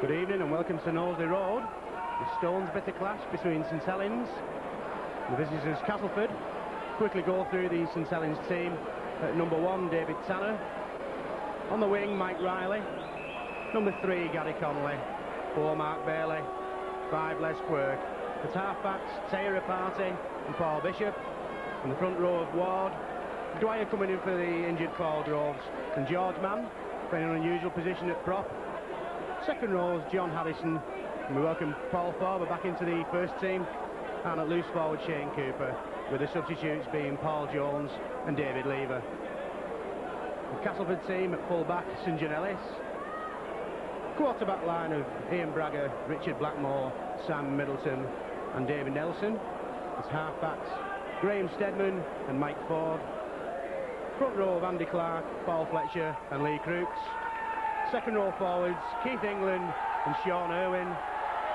Good evening and welcome to Knowsley Road. The Stones bitter clash between St Helens and the visitors Castleford. Quickly go through the St Helens team. At number 1, David Tanner. On the wing, Mike Riley. Number 3, Gary Connolly. 4, Mark Bailey. 5, Les Quirk. At half-backs, Taya Party and Paul Bishop. In the front row of Ward, Dwyer coming in for the injured Paul Groves, and George Mann playing an unusual position at prop. Second row is John Harrison, and we welcome Paul Forber back into the first team, and at loose forward Shane Cooper, with the substitutes being Paul Jones and David Lever. The Castleford team at full back, St John Ellis. Quarterback line of Ian Bragger, Richard Blackmore, Sam Middleton and David Nelson. As half-backs, Graham Steadman and Mike Ford. Front row of Andy Clark, Paul Fletcher and Lee Crooks. Second row forwards, Keith England and Sean Irwin.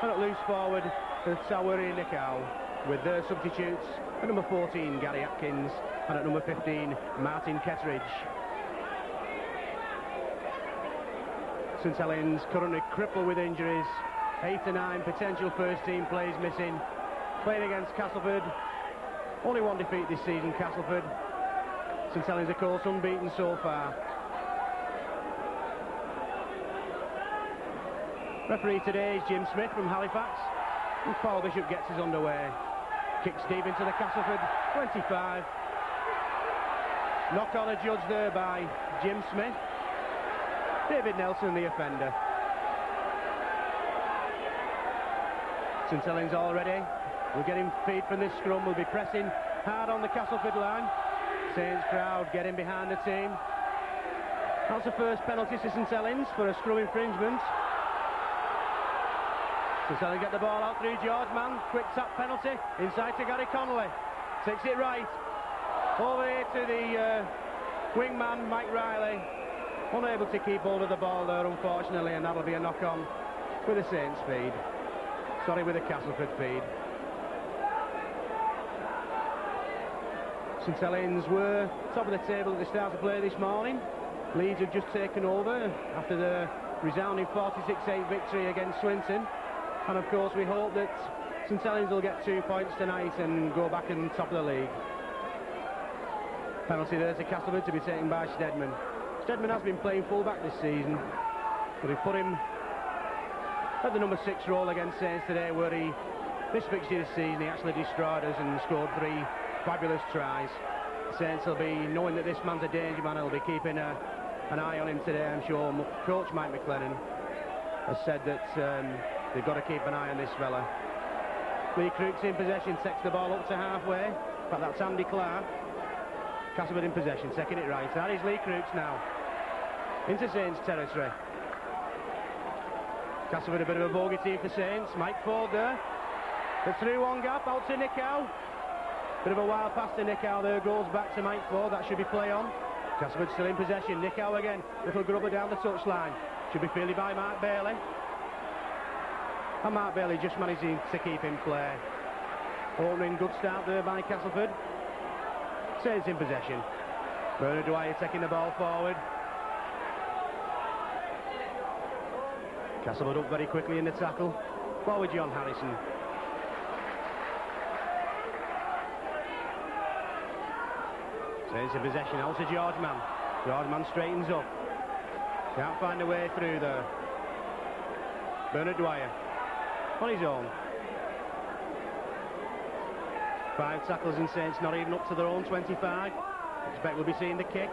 And at loose forward, the Sawari Nikau, with their substitutes at number 14, Gary Atkins, and at number 15, Martin Kettridge. St Helens currently crippled with injuries. 8 to 9 potential first team players missing. Playing against Castleford. Only one defeat this season, Castleford. St Helens, of course, unbeaten so far. Referee today is Jim Smith from Halifax. And Paul Bishop gets us underway. Kicks deep into the Castleford 25. Knock on a judge there by Jim Smith. David Nelson, the offender. St Helens already. We're getting feed from this scrum. We'll be pressing hard on the Castleford line. Saints crowd getting behind the team. That's the first penalty to St Helens for a scrum infringement. St Helens get the ball out through George Mann. Quick tap penalty inside to Gary Connolly. Takes it right. Over here to the wingman Mike Riley. Unable to keep hold of the ball there, unfortunately, and that'll be a knock-on with the Saints feed. Sorry, with the Castleford feed. St Helens were top of the table at the start of play this morning. Leeds have just taken over after the resounding 46-8 victory against Swinton. And of course we hope that St Helens will get 2 points tonight and go back in top of the league. Penalty there to Castleford to be taken by Steadman. Steadman has been playing full-back this season, but he put him at the number 6 role against Saints today, where this fixture this season, he actually destroyed us and scored 3 fabulous tries. Saints will be knowing that this man's a danger man. He'll be keeping an eye on him today. I'm sure Coach Mike McLennan has said that they've got to keep an eye on this fella. Lee Crooks in possession, takes the ball up to halfway. In fact, that's Andy Clark. Castleford in possession, taking it right. That is Lee Crooks now. Into Saints territory. Castleford a bit of a bogey team for Saints. Mike Ford there. The through one gap, out to Nikau. Bit of a wild pass to Nikau there, goes back to Mike Ford. That should be play on. Castleford still in possession. Nikau again. Little grubber down the touchline. Should be fielded by Mark Bailey. And Mark Bailey just managing to keep in play. Opening good start there by Castleford. Saints in possession. Bernard Dwyer taking the ball forward. Castleford up very quickly in the tackle. Forward John Harrison. Saints in possession, out to George Mann. George Mann straightens up. Can't find a way through there. Bernard Dwyer on his own. 5 tackles in Saints, not even up to their own 25. Expect we'll be seeing the kick.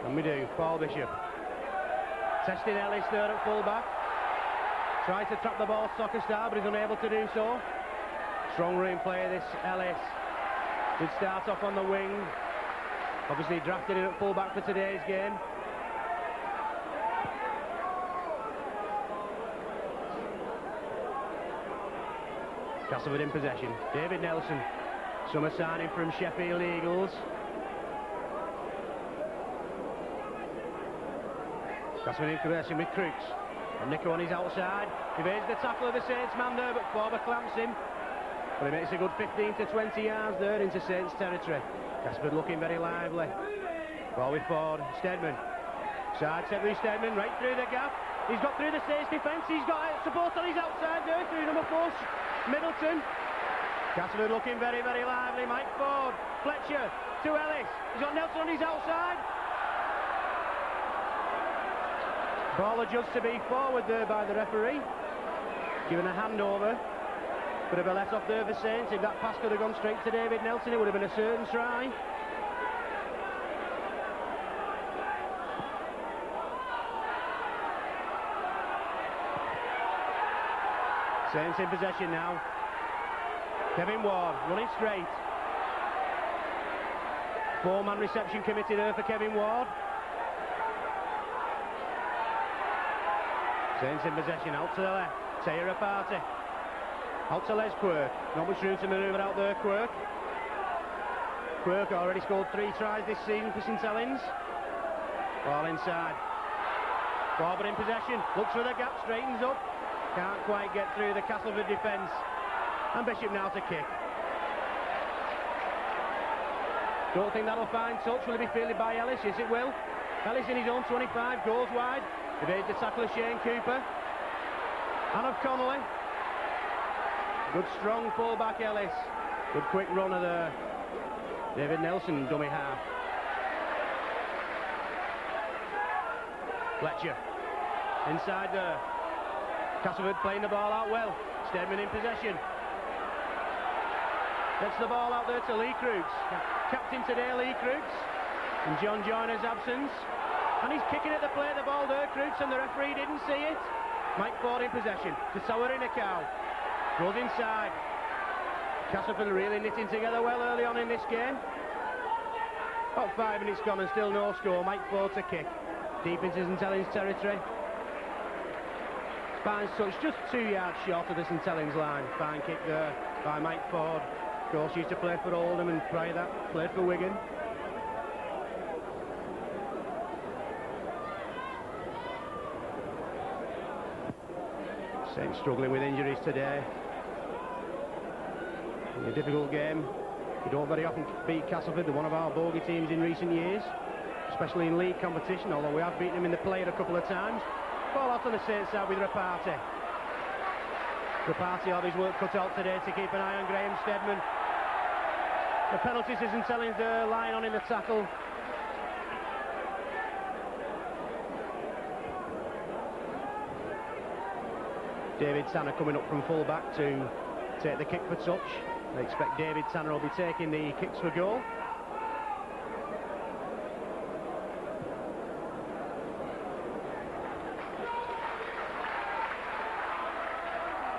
And we do. Paul Bishop. Testing Ellis there at full-back. Tries to trap the ball soccer style, but he's unable to do so. Strong ring player, this Ellis. Did start off on the wing. Obviously drafted in at full-back for today's game. Castleford in possession. David Nelson. Summer signing from Sheffield Eagles. Castleford in possession with Crooks. And Nico on his outside. Evades the tackle of the Saints man there, but Forber clamps him. But he makes a good 15 to 20 yards there into Saints territory. Castleford looking very lively. Ball with Ford. Steadman. Side set with Steadman right through the gap. He's got through the Saints defence. He's got support on his outside there through number 4, Middleton. Castleford looking very, very lively. Mike Ford, Fletcher to Ellis. He's got Nelson on his outside. Ball adjudged to be forward there by the referee. Given a handover. Bit of a let off there for Saints. If that pass could have gone straight to David Nelson, it would have been a certain try. Saints in possession now. Kevin Ward running straight. 4-man reception committee there for Kevin Ward. Saints in possession, out to the left. Taya Party. Out to Les Quirk. Not much room to manoeuvre out there, Quirk. Quirk already scored 3 tries this season for St Helens. Ball inside. Barber in possession. Looks for the gap, straightens up. Can't quite get through the Castleford defence. And Bishop now to kick. Don't think that'll find touch. Will it be fielded by Ellis? Yes, it will. Ellis in his own 25, goes wide. Evades the tackler, Shane Cooper. And of Connolly. Good strong full-back Ellis. Good quick runner there. David Nelson, dummy half. Fletcher. Inside there. Castleford playing the ball out well. Stedman in possession. Gets the ball out there to Lee Crooks. Captain today, Lee Crooks. In John Joyner's absence. And he's kicking at the plate, the ball there, Crooks, and the referee didn't see it. Mike Ford in possession. To Sauer in a cow. Goes inside. Castleford really knitting together well early on in this game. About 5 minutes gone and still no score. Mike Ford to kick. Deep into St Helens territory. Spine's touch just 2 yards short of the St Helens line. Fine kick there by Mike Ford. Of course, used to play for Oldham and prior that played for Wigan. Saints struggling with injuries today. In a difficult game. We don't very often beat Castleford. They're one of our bogey teams in recent years, especially in league competition, although we have beaten them in the play a couple of times. Ball out on the Saints side with Rapati. Rapati will have his work cut out today to keep an eye on Graham Stedman. The penalty to St Helens there, lying on in the tackle. David Tanner coming up from full back to take the kick for touch. I expect David Tanner will be taking the kicks for goal.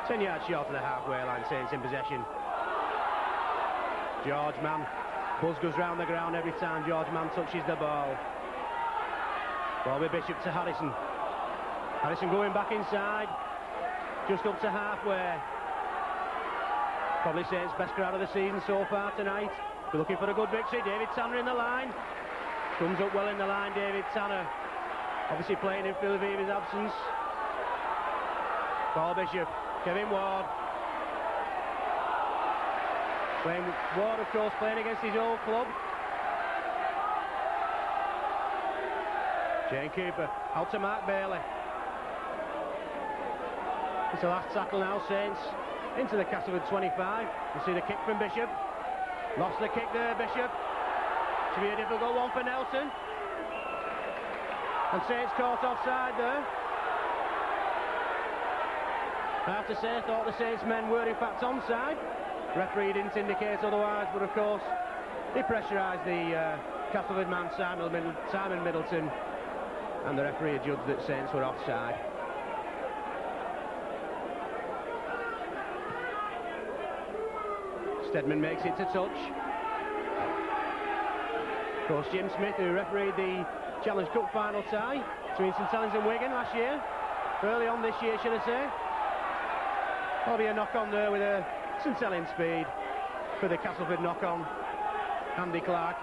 Ten yards short of the halfway line, Saints in possession. George Mann. Buzz goes round the ground every time George Mann touches the ball. Ball with Bishop to Harrison. Harrison going back inside. Just up to halfway. Probably Saints' best crowd of the season so far tonight. We're looking for a good victory. David Tanner in the line. Comes up well in the line, David Tanner. Obviously playing in Phil Viva's absence. Paul Bishop. Kevin Ward. Playing Ward, of course, playing against his old club. Shane Cooper. Out to Mark Bailey. It's the last tackle now, Saints. Into the Castleford 25. You see the kick from Bishop. Lost the kick there, Bishop. Should be a difficult one for Nelson. And Saints caught offside there. I have to say, I thought the Saints men were in fact onside. Referee didn't indicate otherwise, but of course he pressurised the Castleford man Simon Middleton, and the referee adjudged that Saints were offside. Stedman makes it to touch. Of course, Jim Smith, who refereed the Challenge Cup final tie between St Helens and Wigan last year, early on this year, should I say. There'll be a knock-on there with a St Helens speed for the Castleford knock-on. Andy Clark.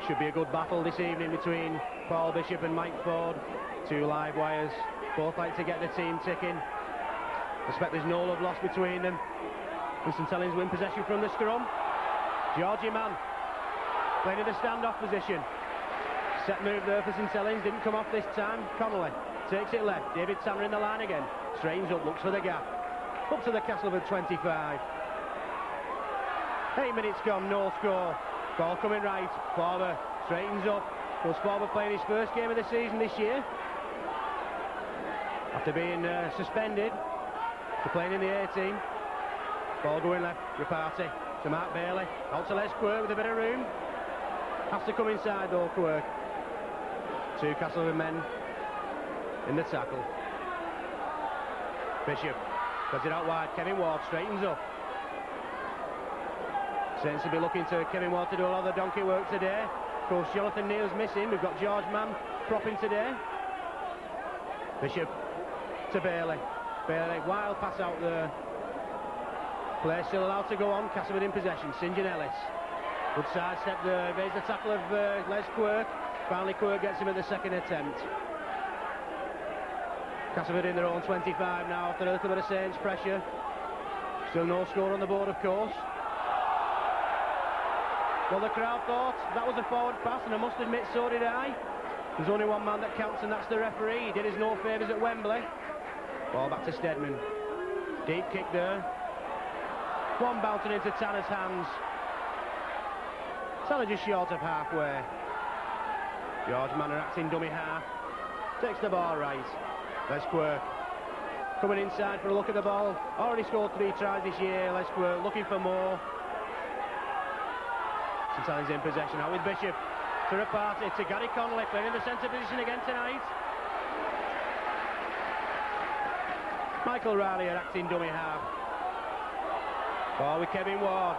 Should be a good battle this evening between Paul Bishop and Mike Ford. 2 live wires. Both like to get the team ticking. I suspect there's no love lost between them. And St Helens win possession from the scrum. Georgie Mann playing in the stand-off position. Set move there for St Helens, didn't come off this time. Connolly takes it left, David Tanner in the line again. Straightens up, looks for the gap. Up to the Castleford 25. 8 minutes gone, no score. Ball coming right, Forber straightens up. Will Forber playing his first game of the season this year? After being suspended to playing in the 18. Ball going left, Rapati to Mark Bailey. Out to Les Quirk with a bit of room. Has to come inside though, Quirk. 2 Castleford men in the tackle. Bishop puts it out wide. Kevin Ward straightens up. Seems to be looking to Kevin Ward to do a lot of the donkey work today. Of course, Jonathan Neal's missing. We've got George Mann propping today. Bishop to Bailey. Bailey, wild pass out there. Play still allowed to go on. Castleford in possession. St Helens. Good side step there. Evades the tackle of Les Quirk. Finally, Quirk gets him at the second attempt. Castleford in their own 25 now after a little bit of Saints pressure. Still no score on the board, of course. Well, the crowd thought that was a forward pass, and I must admit, so did I. There's only one man that counts, and that's the referee. He did us no favours at Wembley. Ball back to Stedman. Deep kick there. One bouncing into Tanner's hands. Tanner just short of halfway. George Mann acting dummy half. Takes the ball right. Les Quirk coming inside for a look at the ball. Already scored 3 tries this year. Les Quirk looking for more. St Helens in possession now with Bishop. To Rapati, to Gary Connolly, playing in the centre position again tonight. Michael Riley are acting dummy half. Ball with Kevin Ward.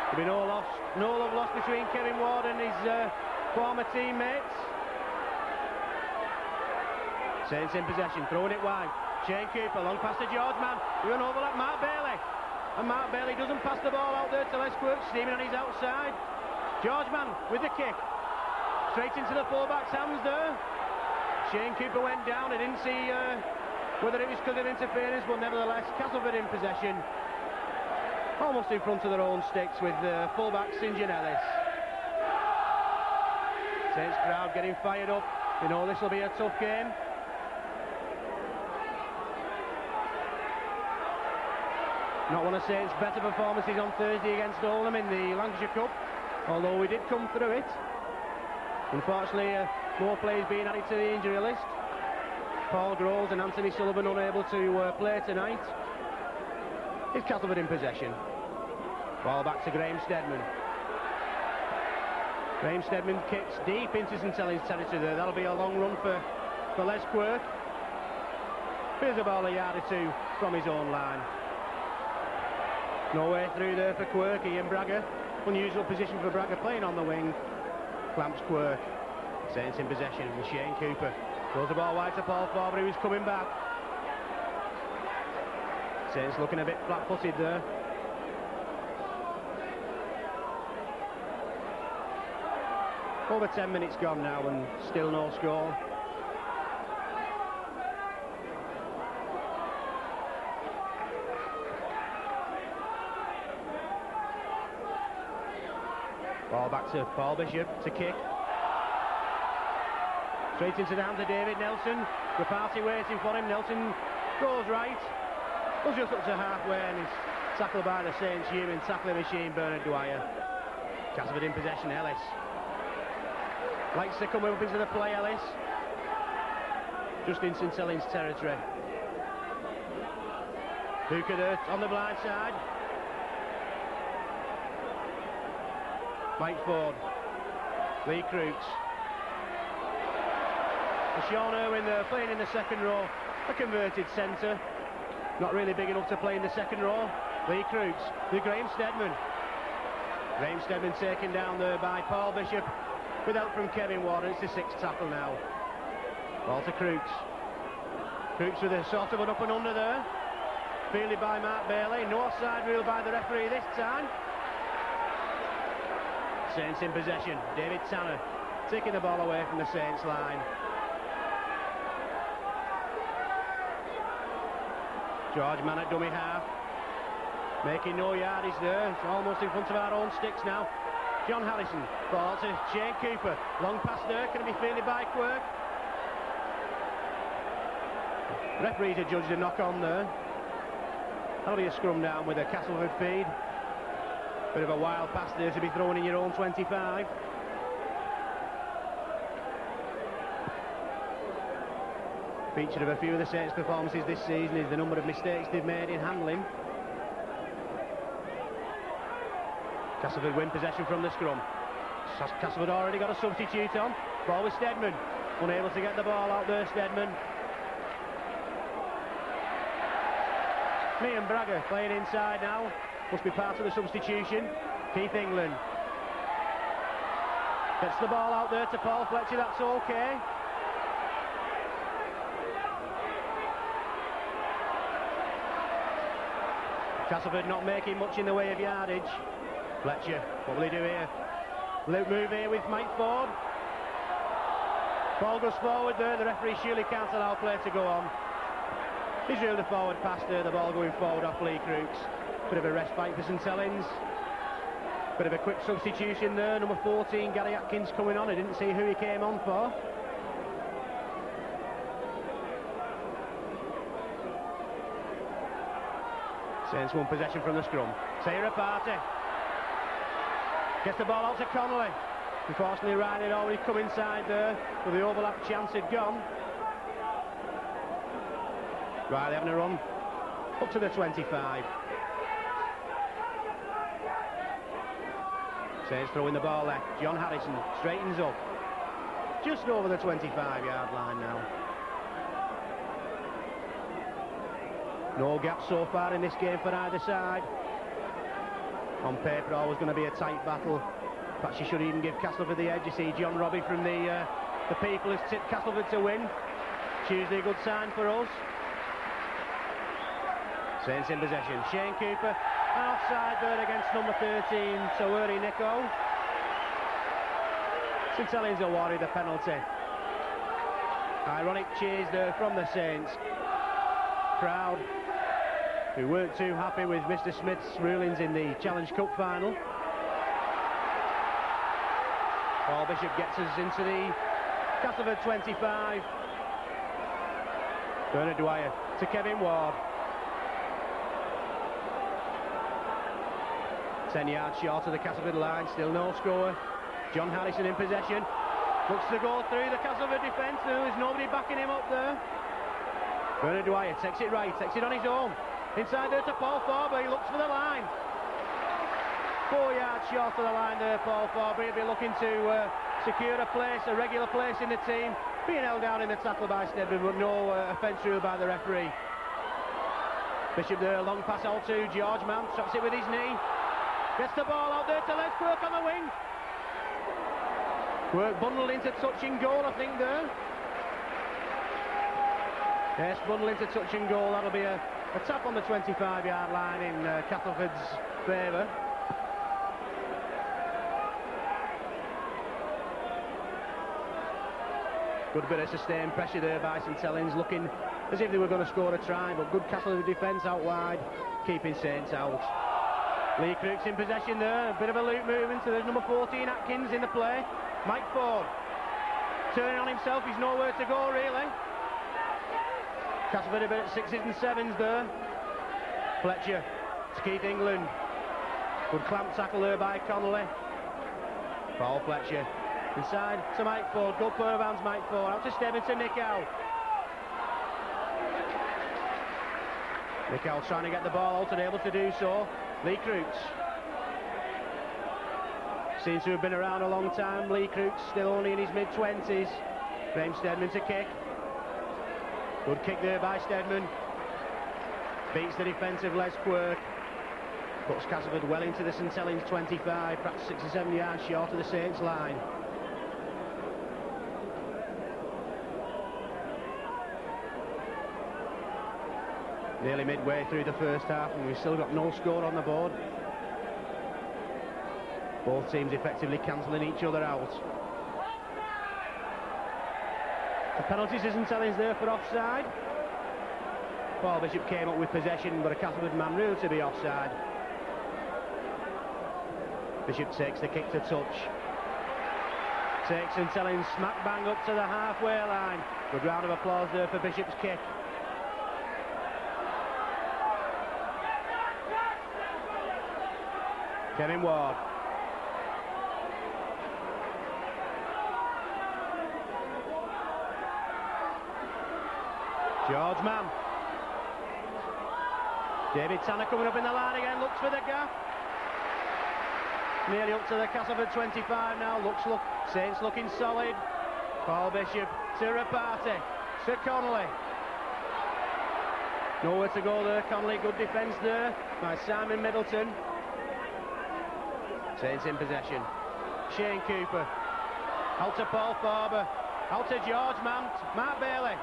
There'll be no love lost between Kevin Ward and his former teammates. Saints in possession, throwing it wide. Shane Cooper, long pass to George Mann. We're an overlap, Mark Bailey. And Mark Bailey doesn't pass the ball out there to Les Quirk, steaming on his outside. George Mann with the kick. Straight into the fullback's hands there. Shane Cooper went down. I didn't see whether it was because of interference, but nevertheless, Castleford in possession. Almost in front of their own sticks with fullback St Helens. Saints crowd getting fired up. You know this will be a tough game. Not one of Saints' better performances on Thursday against Oldham in the Lancashire Cup, although we did come through it. Unfortunately, more players being added to the injury list. Paul Groves and Anthony Sullivan unable to play tonight. It's Castleford in possession. Ball back to Graham Stedman. Graham Stedman kicks deep into St Helens territory there. That'll be a long run for Les Quirk. Here's a ball a yard or 2 from his own line. No way through there for Quirk. Ian Bragger. Unusual position for Bragger playing on the wing. Clamps Quirk. Saints in possession with Shane Cooper. Throws the ball wide to Paul Forber, who's coming back. Saints looking a bit flat-footed there. Over 10 minutes gone now and still no score. Ball back to Paul Bishop to kick. Straight into the hands of David Nelson. The party waiting for him. Nelson goes right. Was just up to halfway and is tackled by the Saints human tackling machine, Bernard Dwyer. Castleford in possession, Ellis. Likes to come up into the play, Ellis. Just in St Helens territory. Hooker there on the blind side. Mike Ford. Lee Crooks. Sean Irwin there playing in the second row. A converted centre. Not really big enough to play in the second row. Lee Crooks with Graham Stedman. Graham Stedman taken down there by Paul Bishop with help from Kevin Ward. It's the 6th tackle now. Ball to Crooks. Crooks with a sort of an up and under there. Fielded by Mark Bailey. No offside rule by the referee this time. Saints in possession. David Tanner taking the ball away from the Saints line. George Mann at dummy half. Making no yardage there. It's almost in front of our own sticks now. John Harrison, ball to Shane Cooper, long pass there, can it be fielded by Quirk? Referees are judged a knock on there. That'll be a scrum down with a Castleford feed. Bit of a wild pass there to be thrown in your own 25. Featured of a few of the Saints' performances this season is the number of mistakes they've made in handling. Castleford win possession from the scrum. Castleford already got a substitute on. Ball with Steadman. Unable to get the ball out there, Steadman. Liam Bragger playing inside now. Must be part of the substitution. Keith England. Gets the ball out there to Paul Fletcher, that's okay. Castleford not making much in the way of yardage. Fletcher, what will he do here? Loop move here with Mike Ford. Ball goes forward there, the referee surely can't allow play to go on. He's reeled the forward pass there, the ball going forward off Lee Crooks. Bit of a respite for St Helens. Bit of a quick substitution there, number 14, Gary Atkins coming on. I didn't see who he came on for. Saints won possession from the scrum. Sarah Party. Gets the ball out to Connolly. Unfortunately, Riley had already come inside there, but the overlap chance had gone. Riley having a run up to the 25. Saints throwing the ball left. John Harrison straightens up. Just over the 25-yard line now. No gap so far in this game for either side. On paper, always going to be a tight battle. Perhaps you should even give Castleford the edge. You see John Robbie from the People has tipped Castleford to win. Tuesday, a good sign for us. Saints in possession. Shane Cooper outside there against number 13, Tawuri Nico. St Helens awarded the penalty. Ironic cheers there from the Saints crowd, who weren't too happy with Mr Smith's rulings in the Challenge Cup final. Paul Bishop gets us into the Castleford 25. Bernard Dwyer to Kevin Ward. 10 yards short of the Castleford line, still no score. John Harrison in possession. Looks to go through the Castleford defence. There is nobody backing him up there. Bernard Dwyer takes it right, takes it on his own. Inside there to Paul Forber, he looks for the line. 4 yards short of the line there, Paul Forber. He'll be looking to secure a place, a regular place in the team. Being held down in the tackle by Steadman, but no offence ruled by the referee. Bishop there, long pass out to George Mann, stops it with his knee. Gets the ball out there to Les Quirk on the wing. Quirk bundled into touch and goal, I think, there. Yes, bundled into touch and goal. That'll be a tap on the 25-yard line in Castleford's favour. Good bit of sustained pressure there by St Helens, looking as if they were going to score a try, but good Castleford defence out wide, keeping Saints out. Lee Crooks in possession there, a bit of a loop movement, so there's number 14 Atkins in the play. Mike Ford turning on himself, he's nowhere to go really. Castleford a bit at 6s and 7s there. Fletcher to Keith England. Good clamp tackle there by Connolly. Paul Fletcher inside to Mike Ford, good pair of hands Mike Ford, out to Stebbins to Nick Howe. Nick Howe trying to get the ball out and able to do so. Lee Crooks seems to have been around a long time. Lee Crooks still only in his mid-20s. Graham Steadman to kick. Good kick there by Steadman. Beats the defence of Les Quirk. Puts Castleford well into the St Helens 25, perhaps 6 or 7 yards short of the Saints line. Nearly midway through the first half and we've still got no score on the board. Both teams effectively cancelling each other out. The penalties isn't Helens there for offside. Paul Bishop came up with possession, but a Castleford man ruled to be offside. Bishop takes the kick to touch. Takes St Helens smack bang up to the halfway line. Good round of applause there for Bishop's kick. Kevin Ward. George Mann. David Tanner coming up in the line again, looks for the gap. Nearly up to the Castleford 25 now, Saints looking solid. Paul Bishop to Rapati, to Connolly. Nowhere to go there, Connolly, good defence there by Simon Middleton. Saints in possession. Shane Cooper. Out to Paul Farber. Out to George Mann. Mark Bailey.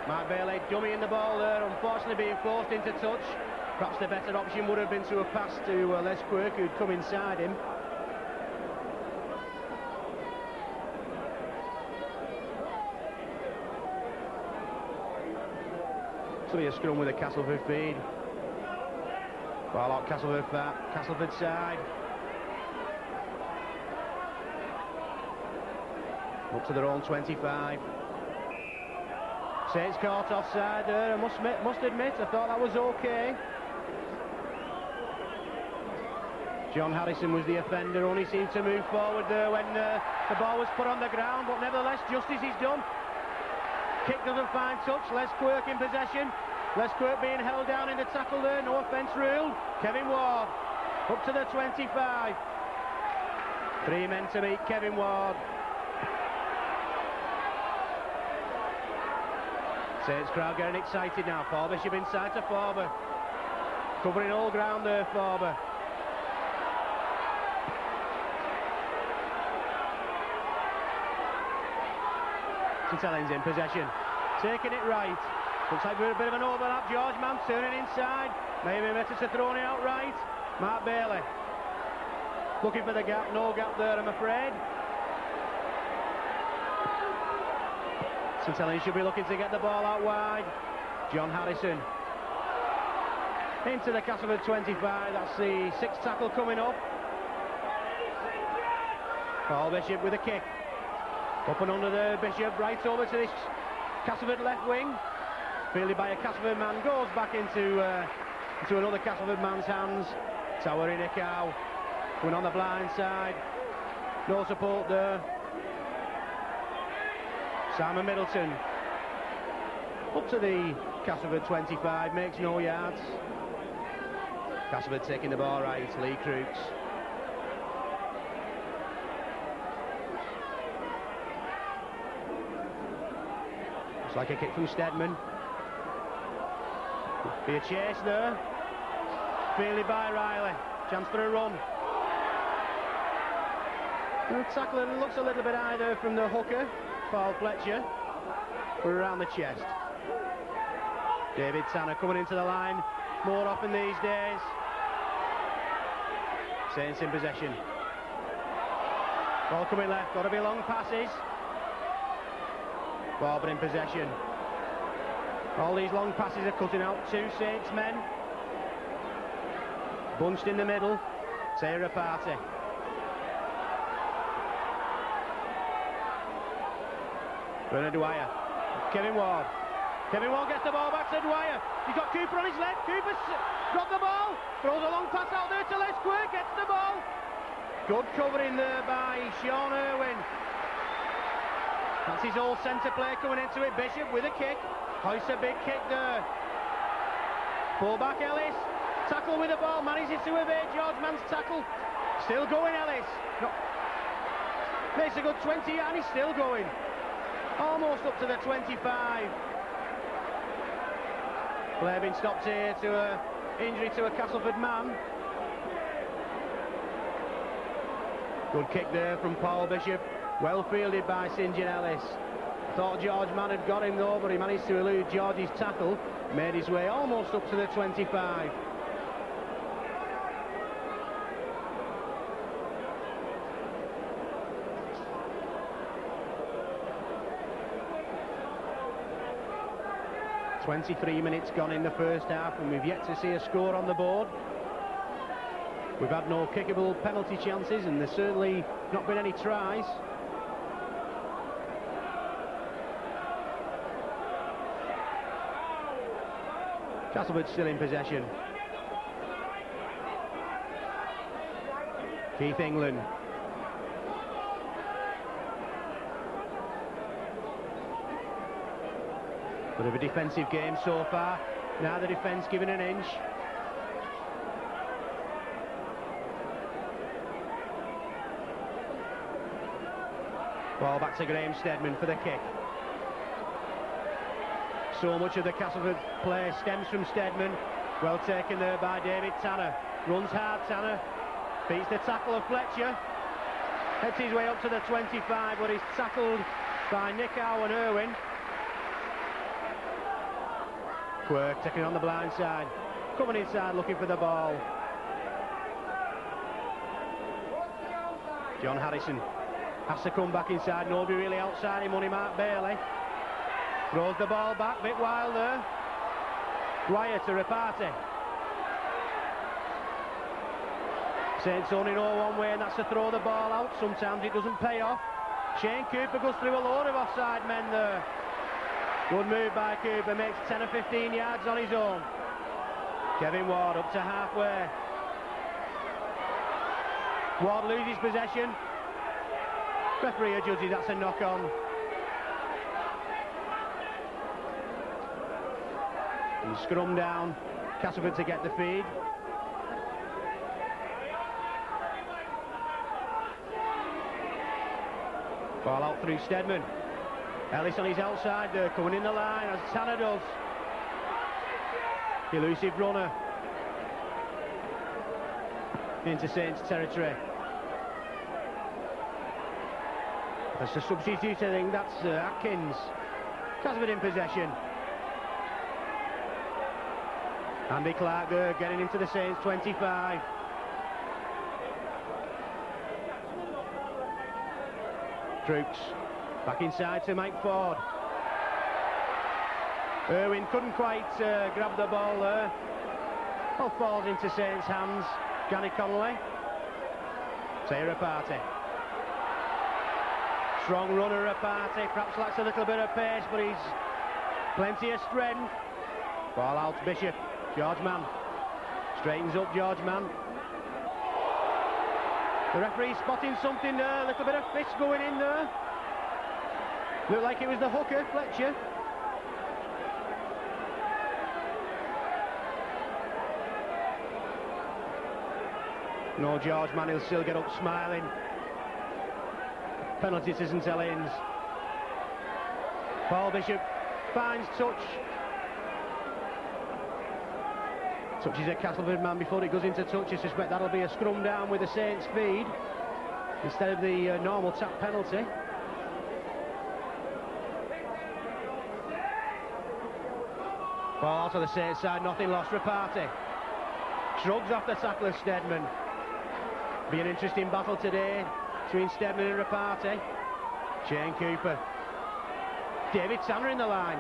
Mark Bailey dummying the ball there, unfortunately being forced into touch. Perhaps the better option would have been to a pass to Les Quirk, who'd come inside him. So a scrum with a Castleford feed. Ball out Castleford side. Up to their own 25. Saints caught offside there. I must admit, I thought that was okay. John Harrison was the offender, only seemed to move forward there when the ball was put on the ground, but nevertheless, justice is done. Kick doesn't find touch. Les Quirk in possession. Les Quirk being held down in the tackle there, no offence ruled. Kevin Ward up to the 25. 3 men to meet Kevin Ward. Saints crowd getting excited now. Paul Bishop inside to Farber. Covering all ground there, Farber. St Helens in possession. Taking it right. Looks like a bit of an overlap. George Mann turning inside. Maybe better to throw it out right. Mark Bailey. Looking for the gap. No gap there, I'm afraid. St Helens should be looking to get the ball out wide. John Harrison. Into the Castleford 25. That's the 6th tackle coming up. Paul Bishop with a kick. Up and under the Bishop. Right over to this Castleford left wing. Fielded by a Castleford man. Goes back into another Castleford man's hands. Tower in a cow. Going on the blind side. No support there. Simon Middleton up to the Castleford 25, makes no yards. Castleford taking the ball right, Lee Crooks. It's like a kick from Stedman. Be a chase there. Fielded by Riley. Chance for a run. The tackler looks a little bit high there from the hooker. Paul Fletcher, around the chest. David Tanner coming into the line more often these days. Saints in possession. Ball coming left, got to be long passes. Barber in possession. All these long passes are cutting out 2 Saints men. Bunched in the middle, Sarah Party. Bernard Dwyer. Kevin Ward. Kevin Ward gets the ball back to Dwyer. He's got Cooper on his left. Cooper's got the ball. Throws a long pass out there to Les Quirk. Gets the ball. Good covering there by Sean Irwin. That's his old centre play coming into it. Bishop with a kick. Hoists a big kick there. Full-back Ellis. Tackle with the ball. Manages to evade George Mann's tackle. Still going Ellis. No. Makes a good 20 and he's still going. Almost up to the 25. Play been stopped here to an injury to a Castleford man. Good kick there from Paul Bishop. Well fielded by St John Ellis. Thought George Mann had got him though, but he managed to elude George's tackle. Made his way almost up to the 25. "23 minutes gone in the first half and we've yet to see a score on the board." We've had no kickable penalty chances, and there's certainly not been any tries. Castleford still in possession. Keith England. Bit of a defensive game so far. Now the defence giving an inch. Ball back to Graham Steadman for the kick. So much of the Castleford play stems from Steadman. Well taken there by David Tanner. Runs hard, Tanner. Beats the tackle of Fletcher. Heads his way up to the 25, but he's tackled by Nick Owen Irwin. Quirk taking on the blind side. Coming inside looking for the ball. John Harrison has to come back inside. Nobody really outside him, only Mark Bailey. Throws the ball back, bit wild there. Dwyer to Reparty. Saints only know one way, and that's to throw the ball out. Sometimes it doesn't pay off. Shane Cooper goes through a load of offside men there. Good move by Cooper, makes 10 or 15 yards on his own. Kevin Ward up to halfway. Ward loses possession. Referee adjudges that's a knock-on. And scrum down. Castleford to get the feed. Ball out through Steadman. Ellis on his outside there, coming in the line as Tanner does. Elusive runner. Into Saints territory. That's the substitute, I think, that's Atkins. Castleford in possession. Andy Clark there, getting into the Saints 25. Troops back inside to Mike Ford. Irwin couldn't quite grab the ball there. Ball falls into Saints' hands. Johnny Connolly. Sarah Party. Strong runner Reparty, perhaps lacks a little bit of pace, but he's plenty of strength. Ball out Bishop. George Mann. Straightens up George Mann. The referee spotting something there, a little bit of fist going in there. Looked like it was the hooker, Fletcher. No, George Mann, he'll still get up smiling. Penalty to St Helens. Paul Bishop finds touch. Touches a Castleford man before it goes into touch. I suspect that'll be a scrum down with the Saints feed instead of the normal tap penalty. Ball out to the Saints side, nothing lost. Reparty shrugs off the tackle of Steadman. Be an interesting battle today between Steadman and Reparty. Shane Cooper. David Tanner in the line.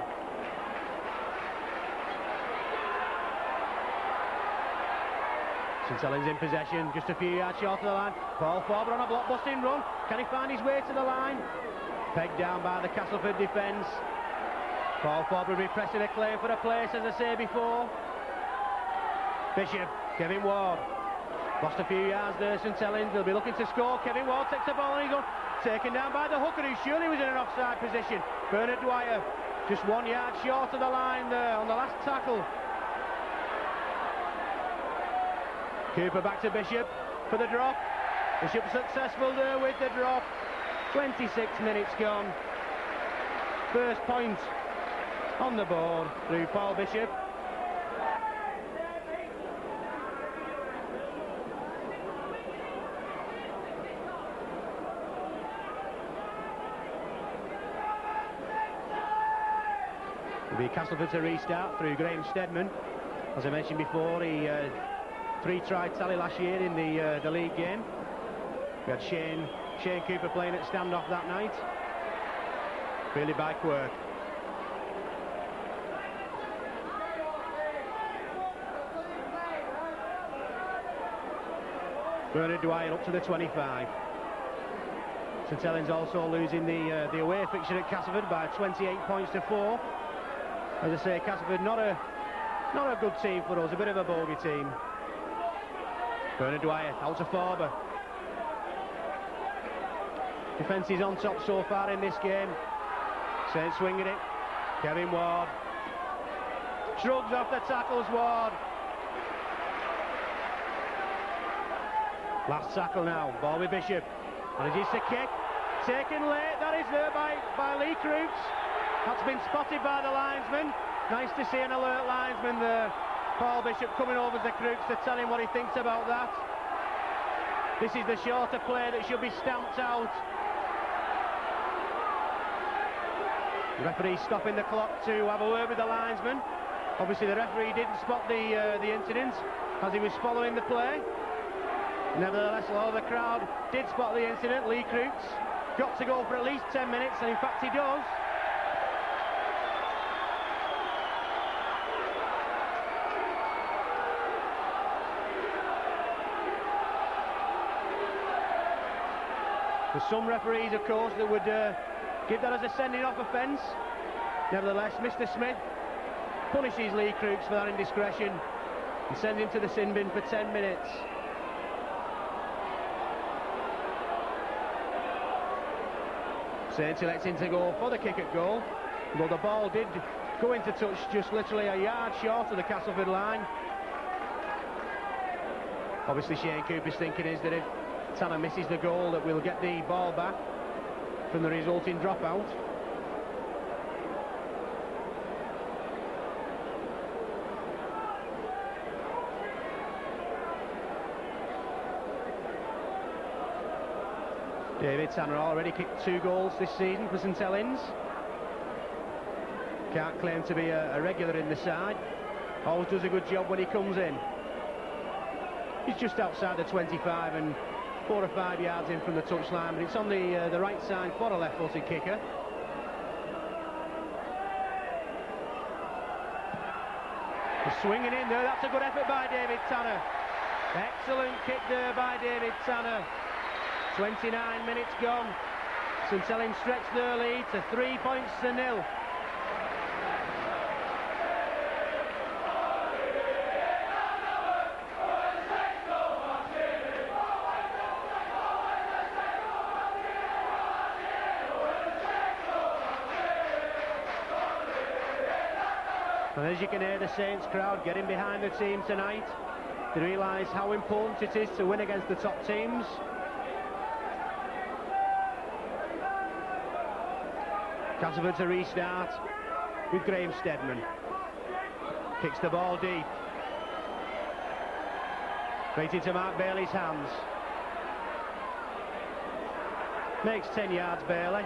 St Helens in possession, just a few yards short of the line. Paul Forber on a blockbusting run. Can he find his way to the line? Pegged down by the Castleford defence. Paul Forber will be pressing a claim for a place, as I say before. Bishop, Kevin Ward. Lost a few yards there, St Helens. They'll be looking to score. Kevin Ward takes the ball and he's on. Taken down by the hooker, who surely was in an offside position. Bernard Dwyer, just 1 yard short of the line there on the last tackle. Cooper back to Bishop for the drop. Bishop successful there with the drop. 26 minutes gone. First point on the board through Paul Bishop. It'll be Castleford to restart through Graham Steadman. As I mentioned before, he 3-try tally last year in the league game. We had Shane Cooper playing at standoff that night. Fielded by Quirk. Bernard Dwyer up to the 25. St Helens also losing the away fixture at Castleford by 28 points to 4. As I say, Castleford not a good team for us, a bit of a bogey team. Bernard Dwyer out to Forber. Defence is on top so far in this game. Saints swinging it. Kevin Ward shrugs off the tackles. Ward. Last tackle now. Ball with Bishop. And it is a kick. Taken late. That is there by Lee Crooks. That's been spotted by the linesman. Nice to see an alert linesman there. Paul Bishop coming over to Crooks to tell him what he thinks about that. This is the shorter play that should be stamped out. The referee stopping the clock to have a word with the linesman. Obviously the referee didn't spot the incident as he was following the play. Nevertheless, a lot of the crowd did spot the incident. Lee Crooks got to go for at least 10 minutes, and in fact he does. There's some referees, of course, that would give that as a sending off offence. Nevertheless, Mr. Smith punishes Lee Crooks for that indiscretion and sends him to the sin bin for 10 minutes. Saints electing to go for the kick at goal, but the ball did go into touch just literally a yard short of the Castleford line. Obviously Shane Cooper's thinking is that if Tanner misses the goal that we'll get the ball back from the resulting dropout. David Tanner already kicked 2 goals this season for St Helens. Can't claim to be a regular in the side. Always does a good job when he comes in. He's just outside the 25 and 4 or 5 yards in from the touchline, but it's on the right side for a left-footed kicker. He's swinging in there. That's a good effort by David Tanner. Excellent kick there by David Tanner. 29 minutes gone. St Helens stretch their lead to 3 points to 0. And as you can hear the Saints crowd getting behind the team tonight, they realise how important it is to win against the top teams. Castleford to restart with Graham Steadman. Kicks the ball deep. Straight into Mark Bailey's hands. Makes 10 yards Bailey.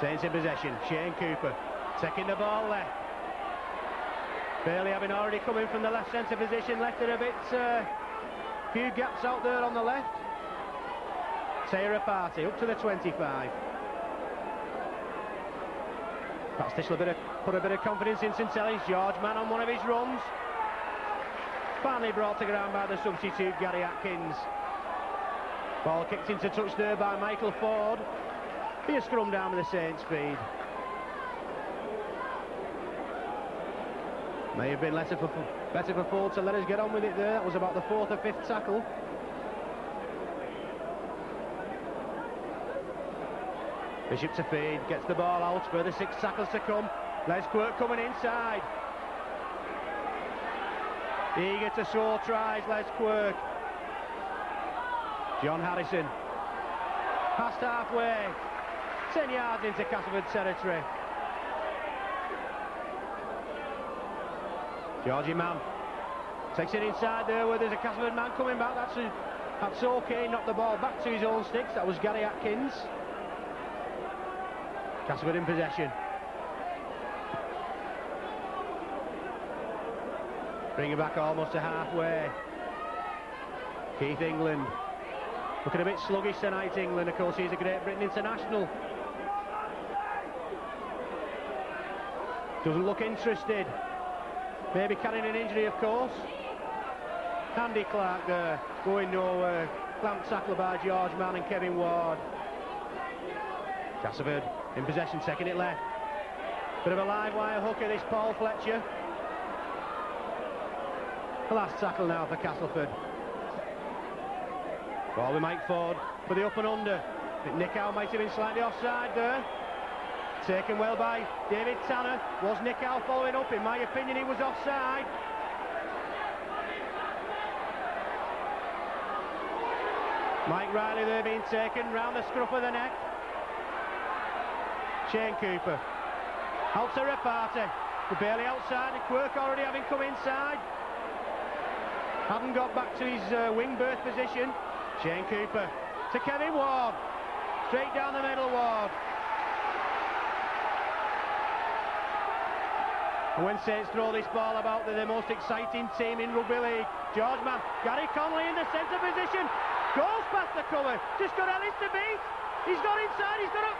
Saints in possession. Shane Cooper taking the ball left. Bailey having already come in from the left centre position, left it a bit, few gaps out there on the left. Sarah Party up to the 25. That's Tischler put a bit of confidence in St Helens. George Mann on one of his runs. Finally brought to ground by the substitute Gary Atkins. Ball kicked into touch there by Michael Ford. Be a scrum down with the Saints feed. May have been better for Ford to let us get on with it there. That was about the 4th or 5th tackle. Bishop to feed, gets the ball out, further 6 tackles to come. Les Quirk coming inside. Eager to show tries, Les Quirk. John Harrison. Past halfway. 10 yards into Castleford territory. Georgie Mann takes it inside there where there's a Castleford man coming back. That's okay, knocked the ball back to his own sticks. That was Gary Atkins. Castleford in possession. Bring it back almost to halfway. Keith England. Looking a bit sluggish tonight, England. Of course, he's a Great Britain international. Doesn't look interested. Maybe carrying an injury, of course. Andy Clark there, going nowhere. Clamped tackle by George Mann and Kevin Ward. Castleford in possession, taking it left. Bit of a live wire hooker, this Paul Fletcher. The last tackle now for Castleford. Ball with Mike Ford for the up and under. I think Nick Howe might have been slightly offside there. Taken well by David Tanner. Was Nick Howe following up? In my opinion, he was offside. Mike Riley there being taken round the scruff of the neck. Shane Cooper. Out to Rapati. They're barely outside. The Quirk already having come inside. Hadn't got back to his wing berth position. Shane Cooper to Kevin Ward. Straight down the middle, Ward. And when Saints throw this ball about, they're the most exciting team in Rugby League. George Mann, Gary Connolly in the centre position. Goes past the cover. Just got Ellis to beat. He's got inside. He's got up.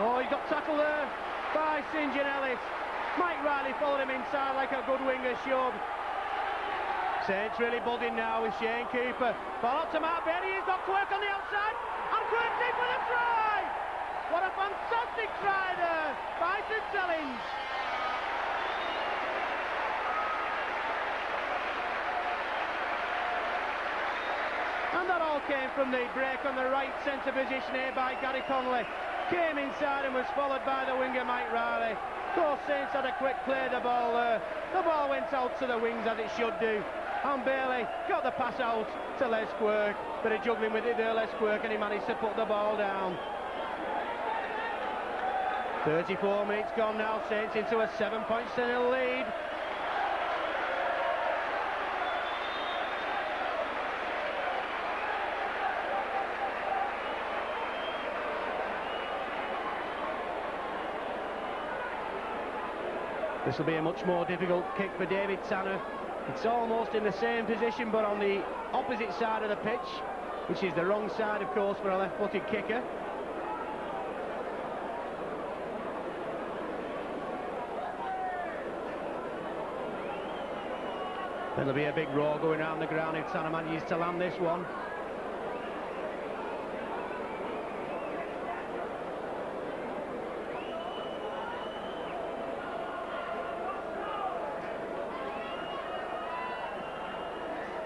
Oh, he got tackled there by St. John Ellis. Mike Riley followed him inside like a good winger should. Saints really buzzing now with Shane Cooper. Ball up to Mark Bailey. He's got Quirk on the outside. And Quirk's in for the try. What a fantastic try there by St. Helens. And that all came from the break on the right centre position here by Gary Connolly. Came inside and was followed by the winger Mike Riley. Of course, Saints had a quick play the ball there. The ball went out to the wings as it should do. And Bailey got the pass out to Les Quirk. Bit of juggling with it there, Les Quirk, and he managed to put the ball down. 34 minutes gone now, Saints into a 7-0 lead. This will be a much more difficult kick for David Tanner. It's almost in the same position but on the opposite side of the pitch, which is the wrong side of course for a left-footed kicker. Then there'll be a big roar going around the ground if Tanner manages to land this one.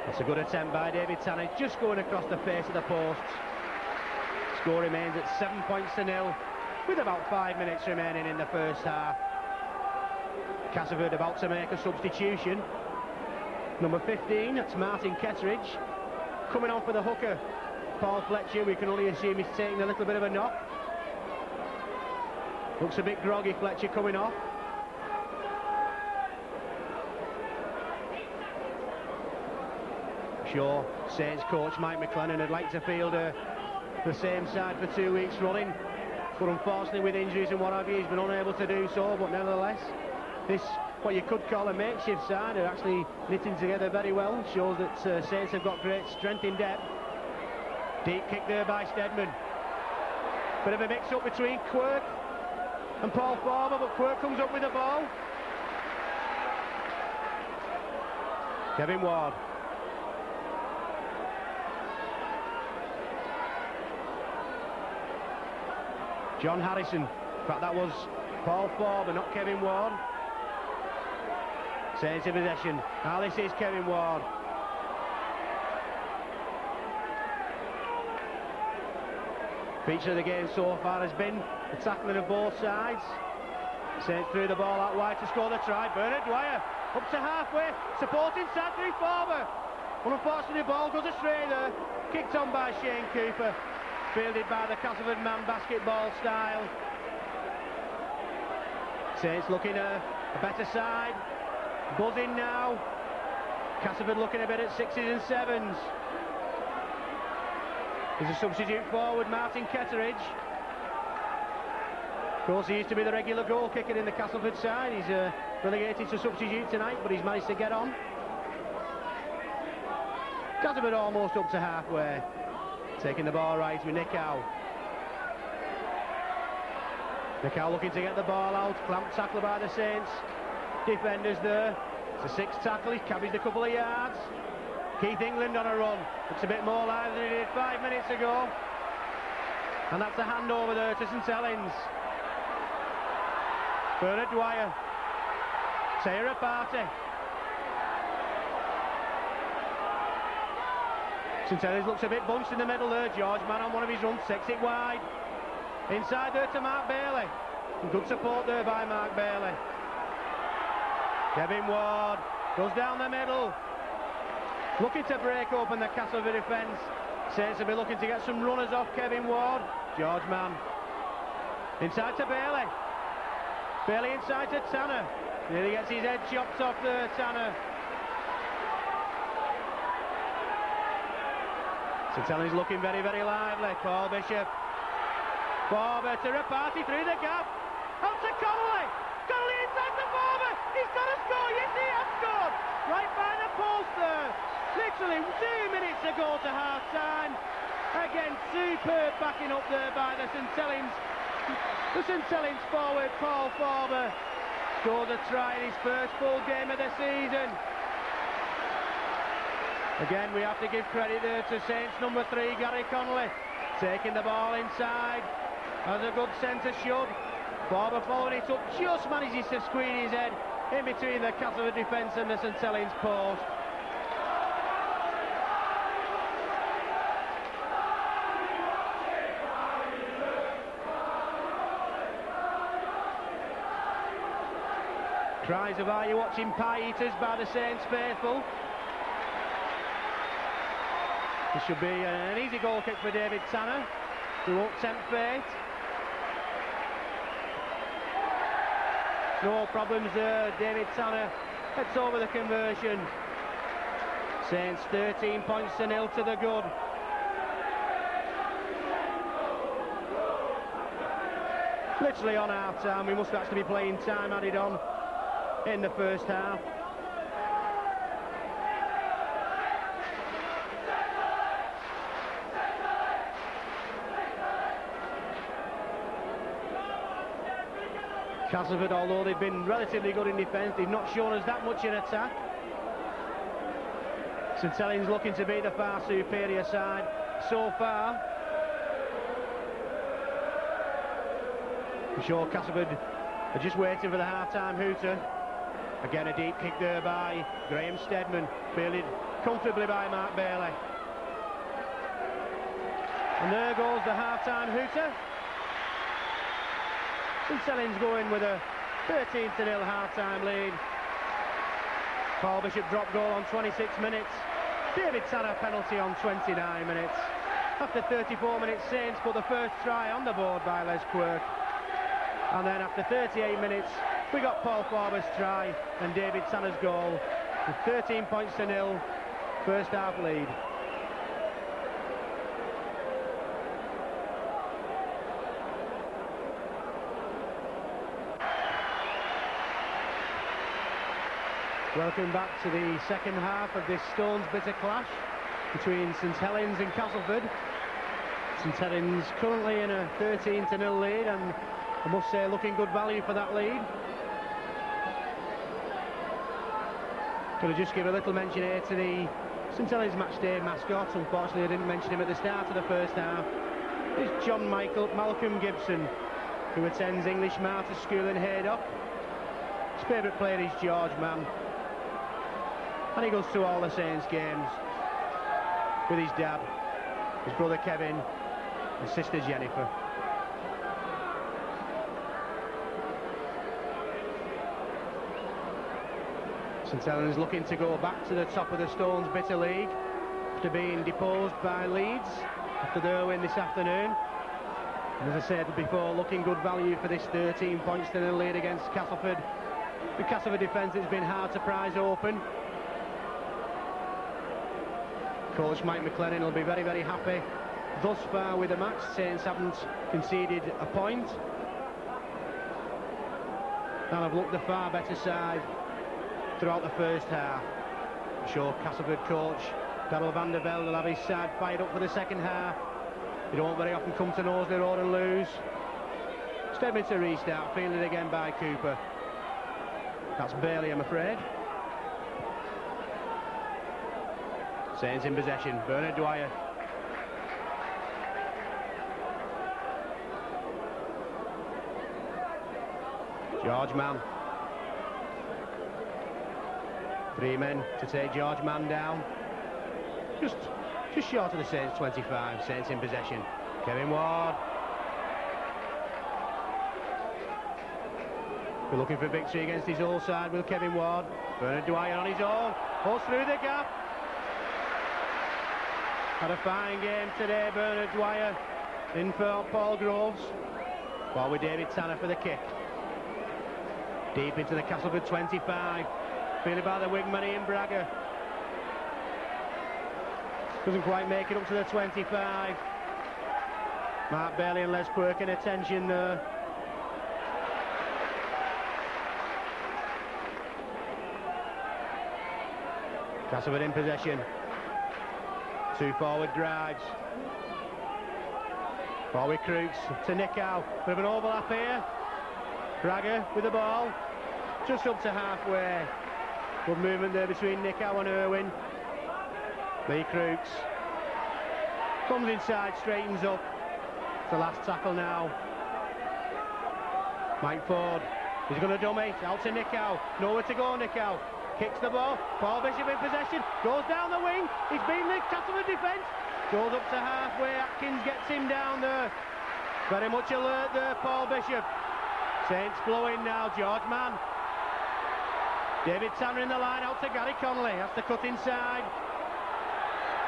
It's a good attempt by David Tanner, just going across the face of the posts. Score remains at 7-0 with about 5 minutes remaining in the first half. Castleford about to make a substitution. Number 15, that's Martin Ketteridge. Coming on for the hooker, Paul Fletcher. We can only assume he's taking a little bit of a knock. Looks a bit groggy, Fletcher coming off. Sure, Saints coach Mike McLennan would like to field the same side for 2 weeks running, but unfortunately with injuries and what have you, he's been unable to do so. But nevertheless, this, what you could call a makeshift side, are actually knitting together very well. Shows that Saints have got great strength in depth. Deep kick there by Stedman. Bit of a mix-up between Quirk and Paul Farber, but Quirk comes up with the ball. Kevin Ward. John Harrison. In fact, that was Paul Farber, not Kevin Ward. Saints in possession. Now this is Kevin Ward. Feature of the game so far has been the tackling of both sides. Saints threw the ball out wide to score the try. Bernard Dwyer up to halfway, supporting side through Farber. Unfortunately, the ball goes astray there. Kicked on by Shane Cooper. Fielded by the Castleford man basketball style. Saints looking a better side. Buzzing now. Castleford looking a bit at 6s and 7s. There's a substitute forward, Martin Ketteridge. Of course, he used to be the regular goal kicker in the Castleford side. He's relegated to substitute tonight, but he's managed to get on. Castleford almost up to halfway. Taking the ball right with Nick Howe. Nick Howe looking to get the ball out. Clamped tackle by the Saints. defenders there. It's a 6th tackle, he's cabbaged a couple of yards. Keith England on a run. Looks a bit more lively than he did 5 minutes ago. And that's a handover there to St Helens. Bernard Dwyer. Sarah Party. St Helens looks a bit bunched in the middle there. George Mann on one of his runs, takes it wide. Inside there to Mark Bailey. Good support there by Mark Bailey. Kevin Ward goes down the middle. Looking to break open the Castleford defence. Saints will be looking to get some runners off Kevin Ward. George Mann. Inside to Bailey. Bailey inside to Tanner. Nearly gets his head chopped off there, Tanner. St Helens looking very, very lively. Paul Bishop. Barber to Rapati through the gap. Out to Connolly. Connolly inside to Barber. He's got to score. Yes, he has scored. Right by the post there. Literally 2 minutes ago to half-time. Again, superb backing up there by the St Helens. The St Helens forward, Paul Barber, scored a try in his first full game of the season. Again, we have to give credit there to Saints number 3, Gary Connolly, taking the ball inside. Has a good centre shove. Barber following it up, just manages to squeeze his head in between the Castleford defence and the St Helens post. Cries of "Are you watching Pie Eaters" by the Saints faithful. This should be an easy goal kick for David Tanner, who won't tempt fate. No problems there. David Tanner gets over the conversion. Saints 13 points to 0 to the good. Literally on half time. We must actually be playing time added on in the first half. Castleford, although they've been relatively good in defence, they've not shown us that much in attack. St Helens looking to be the far superior side so far. I'm sure Castleford are just waiting for the half-time hooter. Again, a deep kick there by Graham Steadman, fielded comfortably by Mark Bailey. And there goes the half-time hooter. St Helens going with a 13-0 half-time lead. Paul Bishop drop goal on 26 minutes. David Tanner penalty on 29 minutes. After 34 minutes, Saints put the first try on the board by Les Quirk. And then after 38 minutes, we got Paul Farber's try and David Tanner's goal. With 13 points to 0, first half lead. Welcome back to the second half of this Stones bitter clash between St Helens and Castleford. St Helens currently in a 13-0 lead, and I must say looking good value for that lead. Could I just give a little mention here to the St Helens matchday mascot. Unfortunately I didn't mention him at the start of the first half. It's John Malcolm Gibson, who attends English Martyr School in Haydock. His favourite player is George Mann, and he goes to all the Saints games with his dad, his brother Kevin and sister Jennifer. St Helens looking to go back to the top of the Stones Bitter League after being deposed by Leeds after their win this afternoon. And as I said before, looking good value for this 13 points to the lead against Castleford. The Castleford defence has been hard to prize open. Coach Mike McLennan will be very, very happy thus far with the match. Saints haven't conceded a point and have looked the far better side throughout the first half. I'm sure Castleford coach Darryl van der Velde will have his side fired up for the second half. You don't very often come to Knowsley Road and lose. Steadman to restart, fielded again by Cooper. That's barely, I'm afraid. Saints in possession. Bernard Dwyer. George Mann. 3 men to take George Mann down. Just short of the Saints 25. Saints in possession. Kevin Ward. We're looking for victory against his old side with Kevin Ward. Bernard Dwyer on his own. Pulls through the gap. Had a fine game today, Bernard Dwyer. In for Paul Groves. While with David Tanner for the kick. Deep into the Castleford 25. Fielded by the wingman Ian Bragger. Doesn't quite make it up to the 25. Mark Bailey and Les Quirk in attention there. Castleford in possession. 2 forward drives. Forward Crooks to Nickow. Bit of an overlap here. Bragger with the ball. Just up to halfway. Good movement there between Nickow and Irwin. Lee Crooks. Comes inside, straightens up. It's the last tackle now. Mike Ford. He's going to dummy. Out to Nickow. Nowhere to go, Nickow. Kicks the ball. Paul Bishop in possession. Goes down the wing. He's beaten the Castleford defence. Goes up to halfway. Atkins gets him down there. Very much alert there, Paul Bishop. Saints blowing now. George Mann. David Tanner in the line. Out to Gary Connolly. Has to cut inside.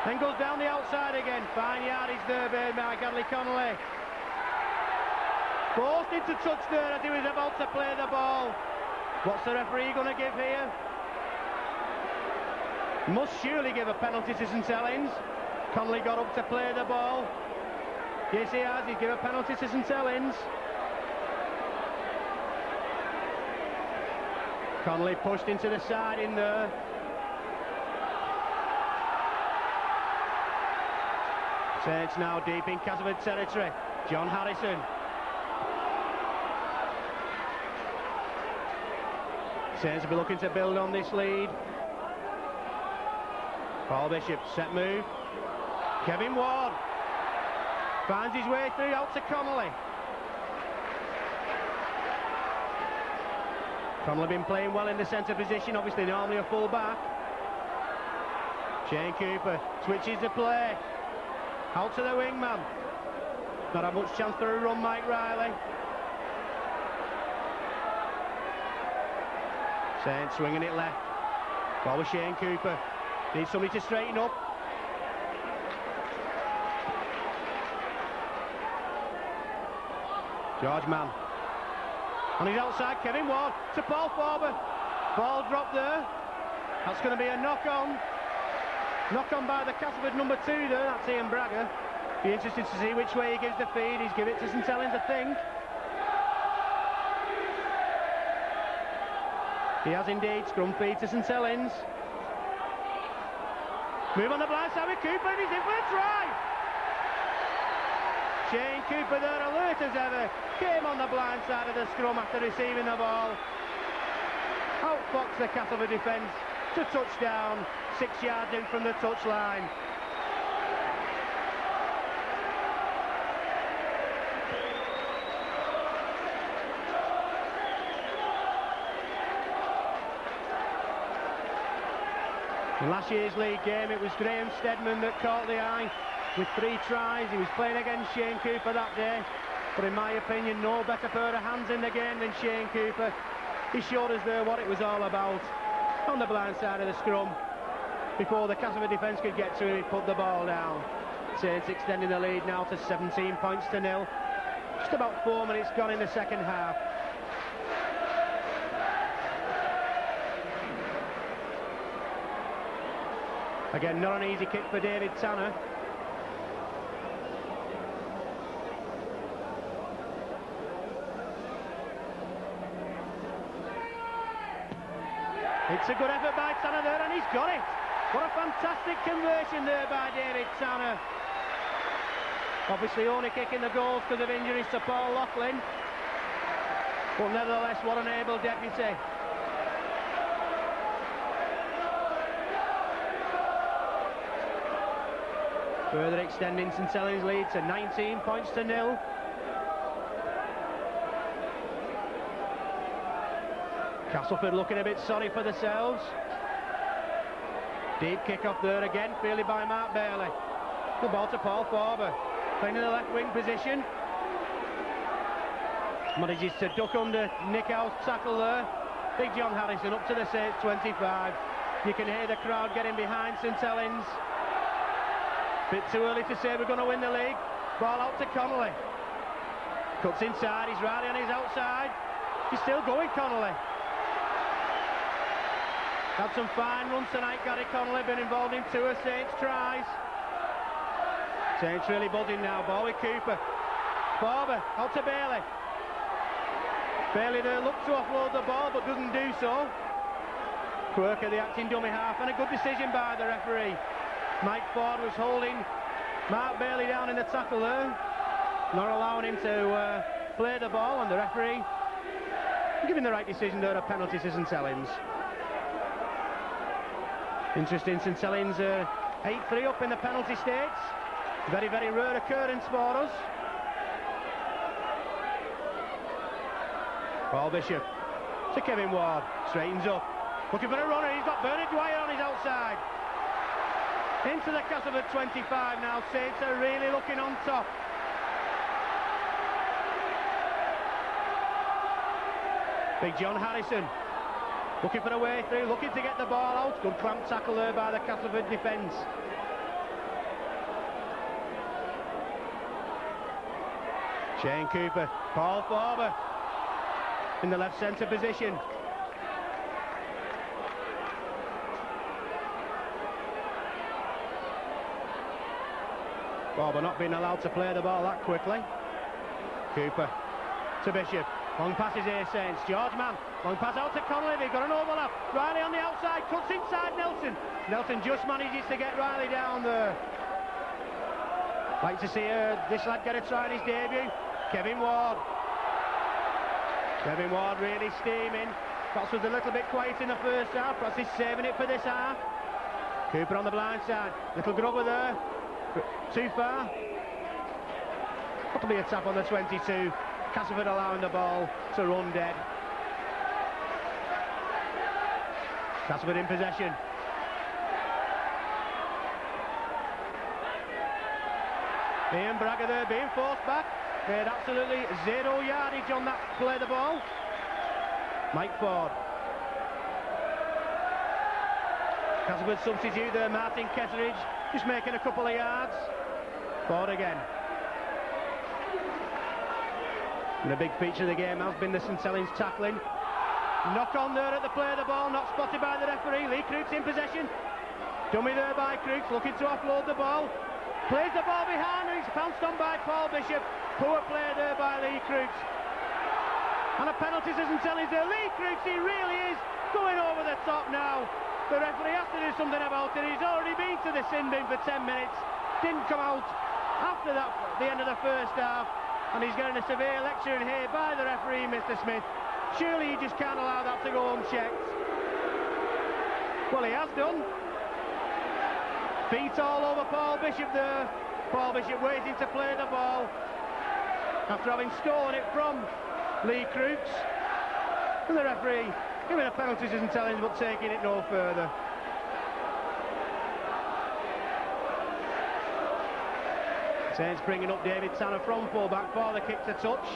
Then goes down the outside again. Fine yardage there by Gary Connolly. Forced into touch there as he was about to play the ball. What's the referee going to give here? Must surely give a penalty to St Helens. Connolly got up to play the ball. Yes, he has. He's given a penalty to St Helens. Connolly pushed into the side in there. Saints now deep in Castleford territory. John Harrison. Saints will be looking to build on this lead. Paul Bishop, set move. Kevin Ward finds his way through out to Connolly. Connolly been playing well in the centre position, obviously normally a full back. Shane Cooper switches the play. Out to the wingman. Not had much chance for a run, Mike Riley. Saints swinging it left. Ball with Shane Cooper. Needs somebody to straighten up. George Mann. On his outside, Kevin Ward to Paul Forber. Ball dropped there. That's going to be a knock-on. Knock-on by the Castleford number 2 there. That's Ian Bragger. Be interested to see which way he gives the feed. He's given it to St Helens, I think. He has indeed. Scrum feed to St Helens. Move on the blind side with Cooper, and he's in for a try. Shane Cooper there, alert as ever, came on the blind side of the scrum after receiving the ball. Outfoxed the Castleford defence to touchdown, 6 yards in from the touchline. In last year's league game, it was Graham Stedman that caught the eye with 3 tries. He was playing against Shane Cooper that day, but in my opinion, no better pair of hands in the game than Shane Cooper. He showed us there what it was all about on the blind side of the scrum. Before the Castleford defence could get to him, he put the ball down. Saints extending the lead now to 17 points to 0. Just about 4 minutes gone in the second half. Again, not an easy kick for David Tanner. It's a good effort by Tanner there, and he's got it. What a fantastic conversion there by David Tanner. Obviously only kicking the goals because of injuries to Paul Laughlin. But nevertheless, what an able deputy. further extending St Helens' lead to 19 points to 0. Castleford looking a bit sorry for themselves. Deep kick off there again, fielded by Mark Bailey. The ball to Paul Forber, playing in the left wing position. Manages to duck under Nick Howe's tackle there. Big John Harrison up to the 25. You can hear the crowd getting behind St Helens. Bit too early to say we're going to win the league. Ball out to Connolly. Cuts inside, he's Riley on his outside. He's still going, Connolly. Had some fine runs tonight, Gary Connolly, been involved in 2 of Saints' tries. Saints really buzzing now, ball with Cooper. Barber, out to Bailey. Bailey there looks to offload the ball, but doesn't do so. Quirker, the acting dummy half, and a good decision by the referee. Mike Ford was holding Mark Bailey down in the tackle there, not allowing him to play the ball, and the referee giving the right decision there, a penalty to St Helens. Interesting, St Helens 8-3 up in the penalty stakes. Very, very rare occurrence for us. Paul Bishop to Kevin Ward, straightens up, looking for a runner. He's got Bernard Dwyer on his outside. Into the Castleford 25 now. Saints are really looking on top. Big John Harrison looking for a way through, looking to get the ball out. Good clamp tackle there by the Castleford defence. Shane Cooper, Paul Forber in the left centre position. Forber not being allowed to play the ball that quickly. Cooper to Bishop. Long passes here, Saints. George Mann. Long pass out to Connolly. They've got an overlap. Riley on the outside. Cuts inside Nelson. Nelson just manages to get Riley down there. Like to see this lad get a try in his debut. Kevin Ward. Kevin Ward really steaming. Perhaps was a little bit quiet in the first half. Perhaps he's saving it for this half. Cooper on the blind side. Little grubber there. Too far. That'll be a tap on the 22. Castleford allowing the ball to run dead. Castleford in possession. Ian Bragger there being forced back. Made absolutely zero yardage on that play the ball. Mike Ford. Castleford substitute there, Martin Ketteridge, just making a couple of yards. Ford again. And a big feature of the game has been the St Helens tackling. Knock on there at the play of the ball, not spotted by the referee. Lee Crooks in possession. Dummy there by Crooks, looking to offload the ball. Plays the ball behind, and he's pounced on by Paul Bishop. Poor play there by Lee Crooks. And a penalty to St Helens there. Lee Crooks, he really is going over the top now. The referee has to do something about it. He's already been to the sin bin for 10 minutes. Didn't come out after that, the end of the first half. And he's getting a severe lecturing here by the referee, Mr Smith. Surely he just can't allow that to go unchecked. Well, he has done. Feet all over Paul Bishop there. Paul Bishop waiting to play the ball after having stolen it from Lee Crooks. And the referee giving a penalty to St Helens, but taking it no further. Saints bringing up David Tanner from full-back for the kick to touch.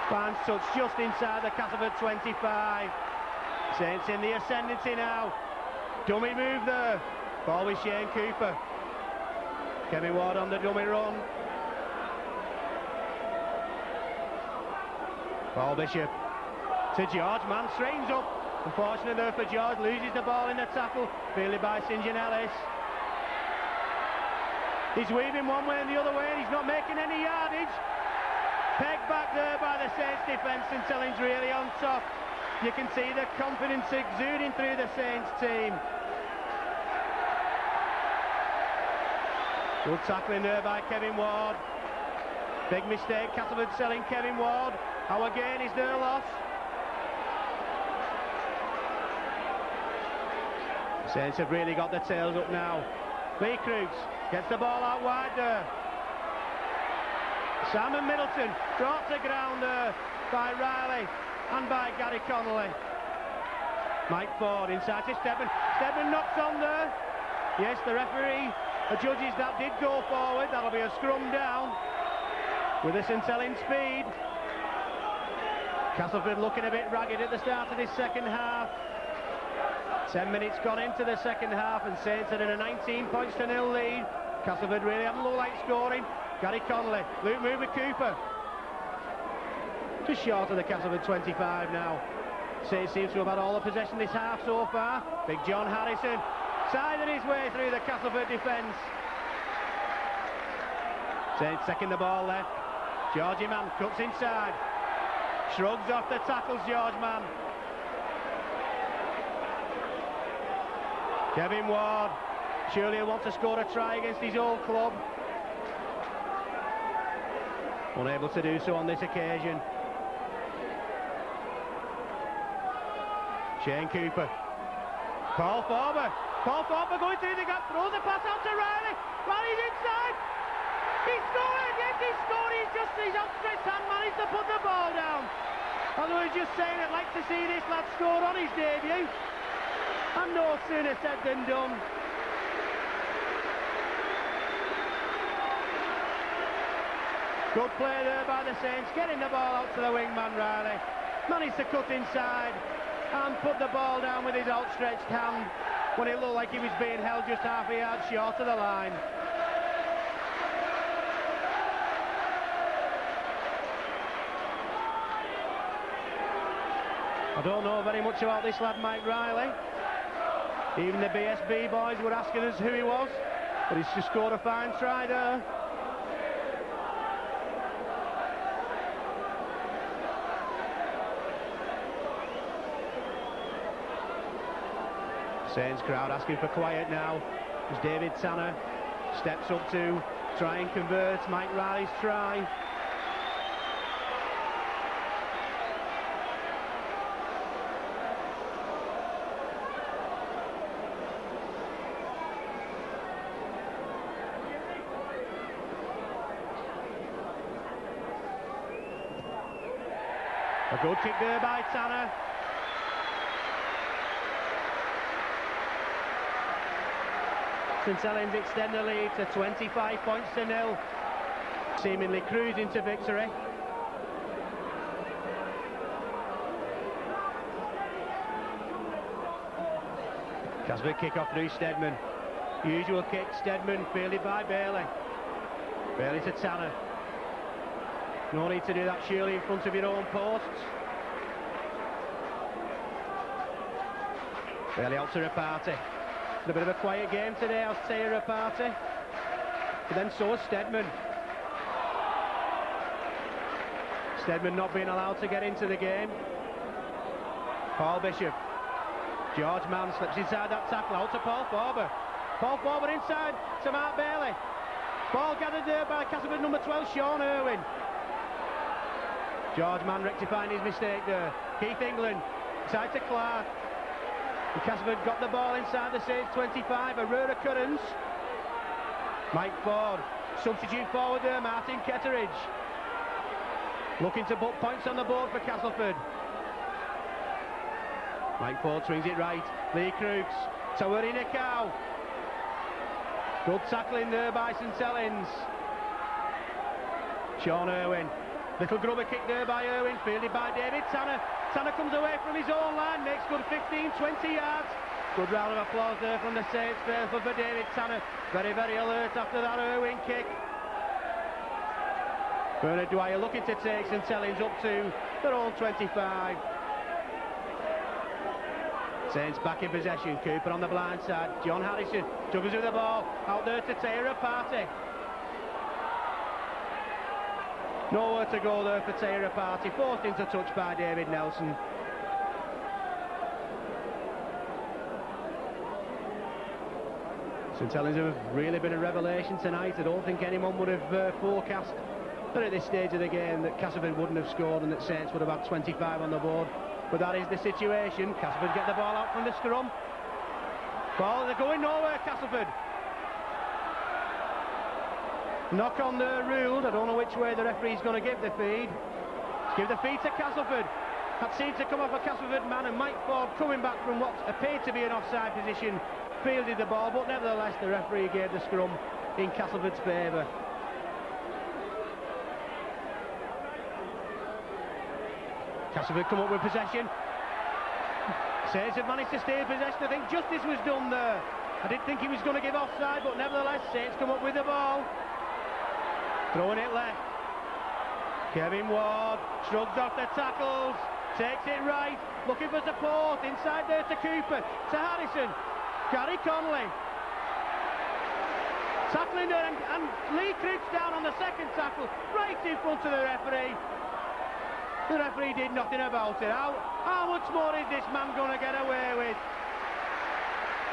Fine touch just inside the Castleford 25. Saints in the ascendancy now. Dummy move there. Ball with Shane Cooper. Kevin Ward on the dummy run. Paul Bishop to George Mann, straightens up. Unfortunate there for George, loses the ball in the tackle, fielded by St John Ellis. He's weaving one way and the other way, and he's not making any yardage. Pegged back there by the Saints defence, and St Helens really on top. You can see the confidence exuding through the Saints team. Good tackling there by Kevin Ward. Big mistake, Castleford selling Kevin Ward. How again is their loss. Saints have really got their tails up now. Lee Crooks gets the ball out wide there. Simon Middleton brought to ground there by Riley and by Gary Connolly. Mike Ford inside to Stedman. Stedman knocks on there. Yes, the referee judges that did go forward. That'll be a scrum down with the St Helens speed. Castleford looking a bit ragged at the start of this second half. 10 minutes gone into the second half and Saints are in a 19-0 lead. Castleford really having low light scoring. Gary Connolly, Luke move with Cooper. Just short of the Castleford 25 now. Saints seems to have had all the possession this half so far. Big John Harrison siding his way through the Castleford defence. Saints second the ball left. Georgie Mann cuts inside. Shrugs off the tackles, George Mann. Kevin Ward. Surely he'll want to score a try against his old club. Unable to do so on this occasion. Shane Cooper. Paul Forber. Paul Forber going through the gap, throws a pass out to Riley. Riley's inside. He's scored. Yes, he's scored. He's just his outstretched hand managed to put the ball down. As I was just saying, I'd like to see this lad score on his debut. And no sooner said than done. Good play there by the Saints, getting the ball out to the wingman Riley. Managed to cut inside and put the ball down with his outstretched hand when it looked like he was being held just half a yard short of the line. I don't know very much about this lad Mike Riley. Even the BSB boys were asking us who he was, but he's just scored a fine try there. Saints crowd asking for quiet now as David Tanner steps up to try and convert Mike Riley's try. A good kick there by Tanner. St Helens extend the lead to 25-0. Seemingly cruising to victory. Castleford kick off through Stedman. Usual kick, Stedman fielded by Bailey. Bailey to Tanner. No need to do that surely in front of your own posts. Bailey out to Rapati. A bit of a quiet game today, I'll say, Rapati. But then so is Stedman. Stedman not being allowed to get into the game. Paul Bishop. George Mann slips inside that tackle, out to Paul Forber. Paul Forber inside to Mark Bailey. Ball gathered there by Castleford number 12, Sean Irwin. George Mann rectifying his mistake there. Keith England, side to Clark. And Castleford got the ball inside the Saints 25, a rare occurrence. Mike Ford, substitute forward there, Martin Ketteridge. Looking to put points on the board for Castleford. Mike Ford swings it right. Lee Crooks, Tawari Nikau. Good tackling there by St Helens. Sean Irwin. Little grubber kick there by Irwin, fielded by David Tanner. Tanner comes away from his own line, makes good 15-20 yards. Good round of applause there from the Saints faithful for David Tanner. Very, very alert after that Irwin kick. Bernard Dwyer looking to take St Helens up to their own 25. Saints back in possession, Cooper on the blind side. John Harrison juggles with the ball, out there to Taya Rapati. Nowhere to go there for Taya Rapati, forced into touch by David Nelson. St Helens have really been a revelation tonight. I don't think anyone would have forecast that at this stage of the game that Castleford wouldn't have scored and that Saints would have had 25 on the board. But that is the situation. Castleford get the ball out from the scrum. Well, they're going nowhere, Castleford. Knock on the ruled. I don't know which way the referee's going to give the feed. Give the feed to Castleford. That seemed to come off a Castleford man, and Mike Ford, coming back from what appeared to be an offside position, fielded the ball, but nevertheless the referee gave the scrum in Castleford's favour. Castleford come up with possession. Saints have managed to stay in possession. I think justice was done there. I didn't think he was going to give offside, but nevertheless Saints come up with the ball. Throwing it left. Kevin Ward shrugs off the tackles, takes it right, looking for support, inside there to Cooper, to Harrison, Gary Conley. Tackling there, and Lee creeps down on the second tackle, right in front of the referee. The referee did nothing about it. How much more is this man going to get away with?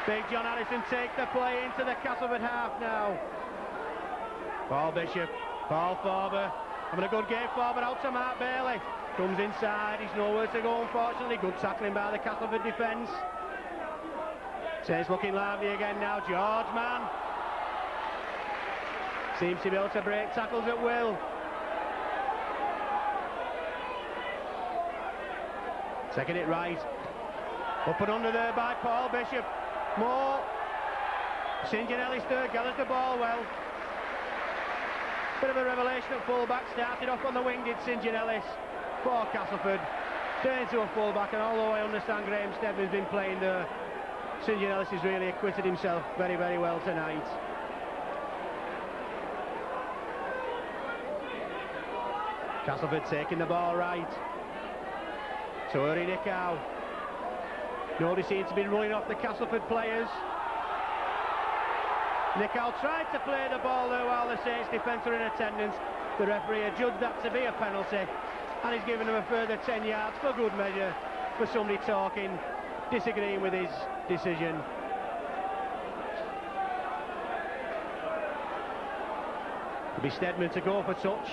Big John Harrison takes the play into the Castleford half now. Paul Bishop, Paul Farber, having a good game. Farber out to Mark Bailey. Comes inside, he's nowhere to go unfortunately. Good tackling by the Castleford defence. Saints looking lively again now. George Mann seems to be able to break tackles at will. Taking it right. Up and under there by Paul Bishop. More. St. John Ellis there, gathers the ball well. Bit of a revelation at full-back. Started off on the wing, did St. John Ellis for Castleford. Turned into a full-back, and although I understand Graham Stedman's been playing there, St. John Ellis has really acquitted himself very, very well tonight. Castleford taking the ball right. Tori Nicow. Nobody seems to be running off the Castleford players. Nicow tried to play the ball there while the Saints defence were in attendance. The referee adjudged that to be a penalty, and he's given him a further 10 yards for good measure for somebody talking, disagreeing with his decision. It'll be Stedman to go for touch.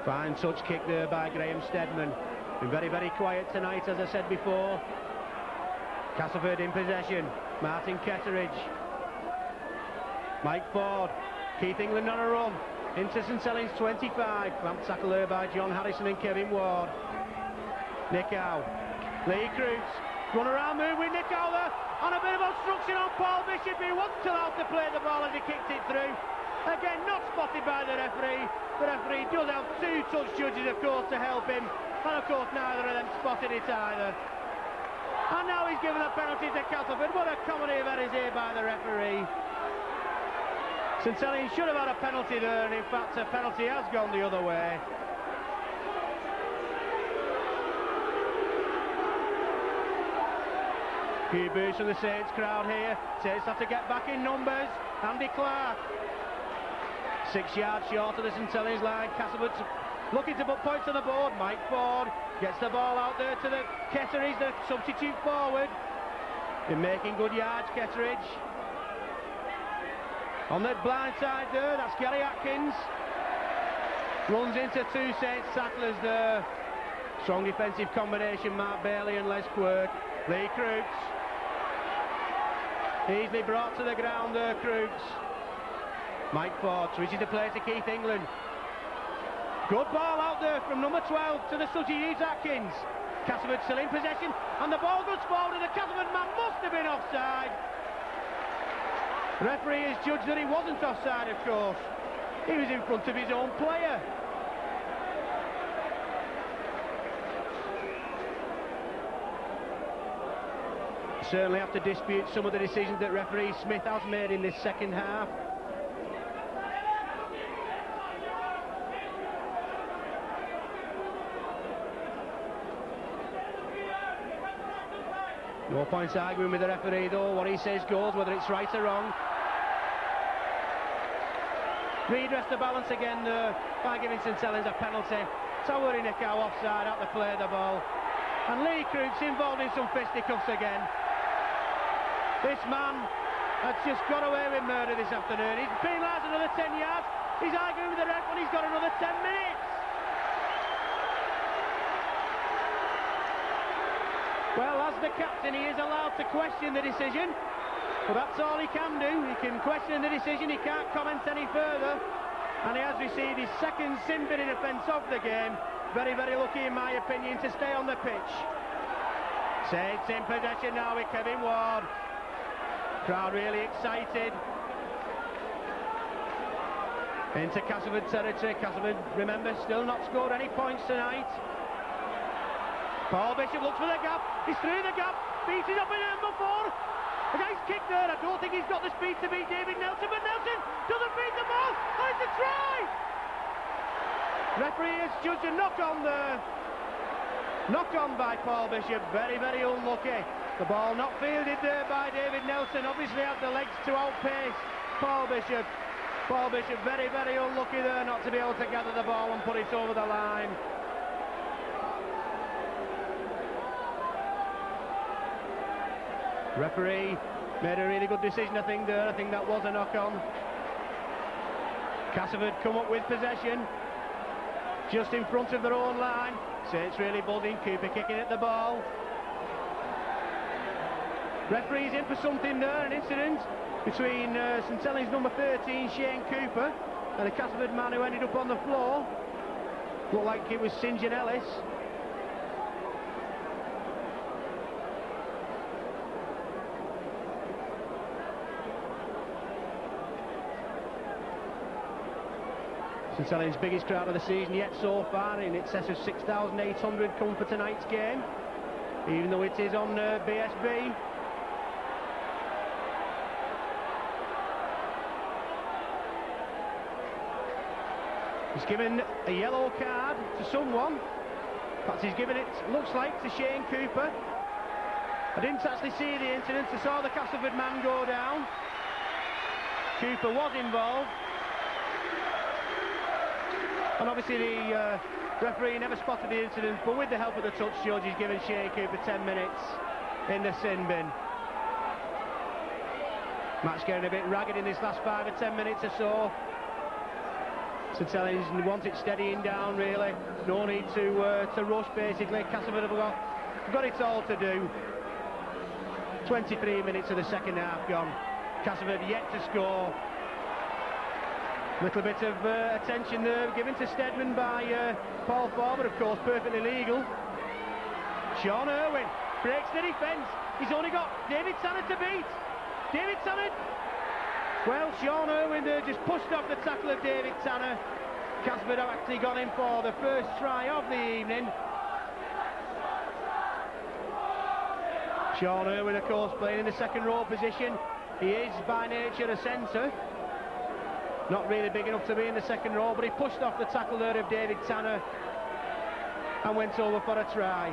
Fine touch kick there by Graham Stedman. Been very, very quiet tonight, as I said before. Castleford in possession. Martin Ketteridge. Mike Ford. Keith England on a run. Into St. Helens 25. Clamp tackle there by John Harrison and Kevin Ward. Nicow. Lee Croots. Run around move with Nicow there. On a bit of obstruction on Paul Bishop. He wasn't allowed to play the ball as he kicked it through. Again, not spotted by the referee. The referee does have two touch judges, of course, to help him. And, of course, neither of them spotted it either. And now he's given a penalty to Castleford. What a comedy of errors here by the referee. St. Helens should have had a penalty there, and in fact, a penalty has gone the other way. Few boos from the Saints crowd here. Saints have to get back in numbers. Andy Clark. 6 yards short of the St. Helens line. Castleford looking to put points on the board. Mike Ford gets the ball out there to the Ketteridge, the substitute forward. Been making good yards, Ketteridge. On the blind side there, that's Gary Atkins. Runs into two Saints tacklers there. Strong defensive combination, Mark Bailey and Les Quirk. Lee Croots. Easily brought to the ground there, Croots. Mike Ford switches the play to Keith England. Good ball out there from number 12 to the substitute Atkins. Castleford still in possession, and the ball goes forward, and the Castleford man must have been offside. The referee has judged that he wasn't offside, of course. He was in front of his own player. Certainly have to dispute some of the decisions that referee Smith has made in this second half. No points arguing with the referee though. What he says goes, whether it's right or wrong. Redress the balance again there by giving St. Helens a penalty. Tori Nicow offside, out to play the ball. And Lee Croots involved in some fisticuffs again. This man has just got away with murder this afternoon. He's penalised another 10 yards. He's arguing with the ref when he's got another 10 minutes. Well, as the captain, he is allowed to question the decision, but that's all he can do. He can question the decision, he can't comment any further, and he has received his second sin bin in offence of the game. Very, very lucky, in my opinion, to stay on the pitch. Saints in possession now with Kevin Ward. Crowd really excited. Into Castleford territory. Castleford, remember, still not scored any points tonight. Paul Bishop looks for the gap. He's through the gap. Beats it up in number 4. A nice kick there. I don't think he's got the speed to beat David Nelson, but Nelson doesn't beat the ball. Oh, it's a try! Referee has judged a knock-on there. Knock-on by Paul Bishop. Very, very unlucky. The ball not fielded there by David Nelson. Obviously had the legs to outpace Paul Bishop. Paul Bishop very, very unlucky there not to be able to gather the ball and put it over the line. Referee made a really good decision, I think, there. I think that was a knock-on. Castleford come up with possession just in front of their own line. Saints really buzzing. Cooper kicking at the ball. Referee's in for something there, an incident between St Helens number 13, Shane Cooper, and a Castleford man who ended up on the floor. Looked like it was St John Ellis. St Helens' biggest crowd of the season yet so far, in excess of 6,800 come for tonight's game, even though it is on BSB. He's given a yellow card to someone. In fact, he's given it, looks like, to Shane Cooper. I didn't actually see the incident. I saw the Castleford man go down. Cooper was involved. And obviously the referee never spotted the incident, but with the help of the touch judge, he's given Shane Cooper 10 minutes in the sin bin. Match getting a bit ragged in this last 5 or 10 minutes or so. St Helens want it steadying down, really. No need to rush, basically. Castleford have got it all to do. 23 minutes of the second half gone. Castleford yet to score. Little bit of attention there given to Stedman by Paul Farmer, of course, perfectly legal. Sean Irwin breaks the defence. He's only got David Tanner to beat. David Tanner. Well, Sean Irwin there just pushed off the tackle of David Tanner. Castleford have actually gone in for the first try of the evening. Sean Irwin, of course, playing in the second row position. He is by nature a centre. Not really big enough to be in the second row, but he pushed off the tackle there of David Tanner and went over for a try.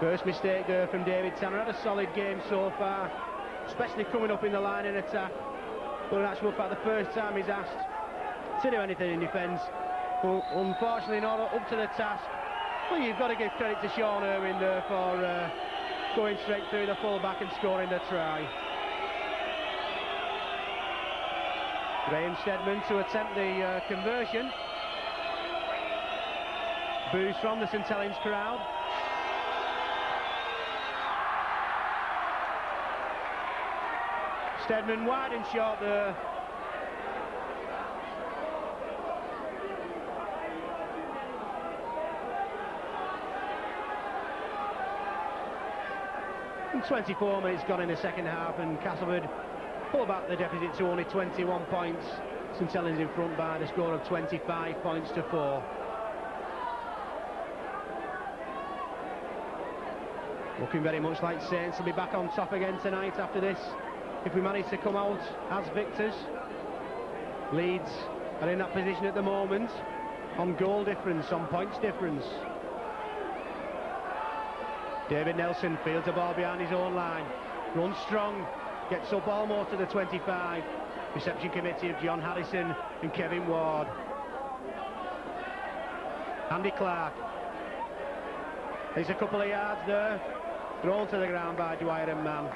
First mistake there from David Tanner. Had a solid game so far, especially coming up in the line in attack. But in actual fact, the first time he's asked to do anything in defence, but unfortunately not up to the task. Well, you've got to give credit to Sean Irwin there for going straight through the full-back and scoring the try. Graham Stedman to attempt the conversion. Boos from the St Helens crowd. Stedman wide and short there. And 24 minutes gone in the second half, and Castleford pull back the deficit to only 21 points. St Helens in front by the score of 25 points to 4. Looking very much like Saints will be back on top again tonight after this, if we manage to come out as victors. Leeds are in that position at the moment, on goal difference, on points difference. David Nelson fields the ball behind his own line, runs strong, gets up almost to the 25. Reception committee of John Harrison and Kevin Ward. Andy Clark. There's a couple of yards there, thrown to the ground by Dwyer and Mann.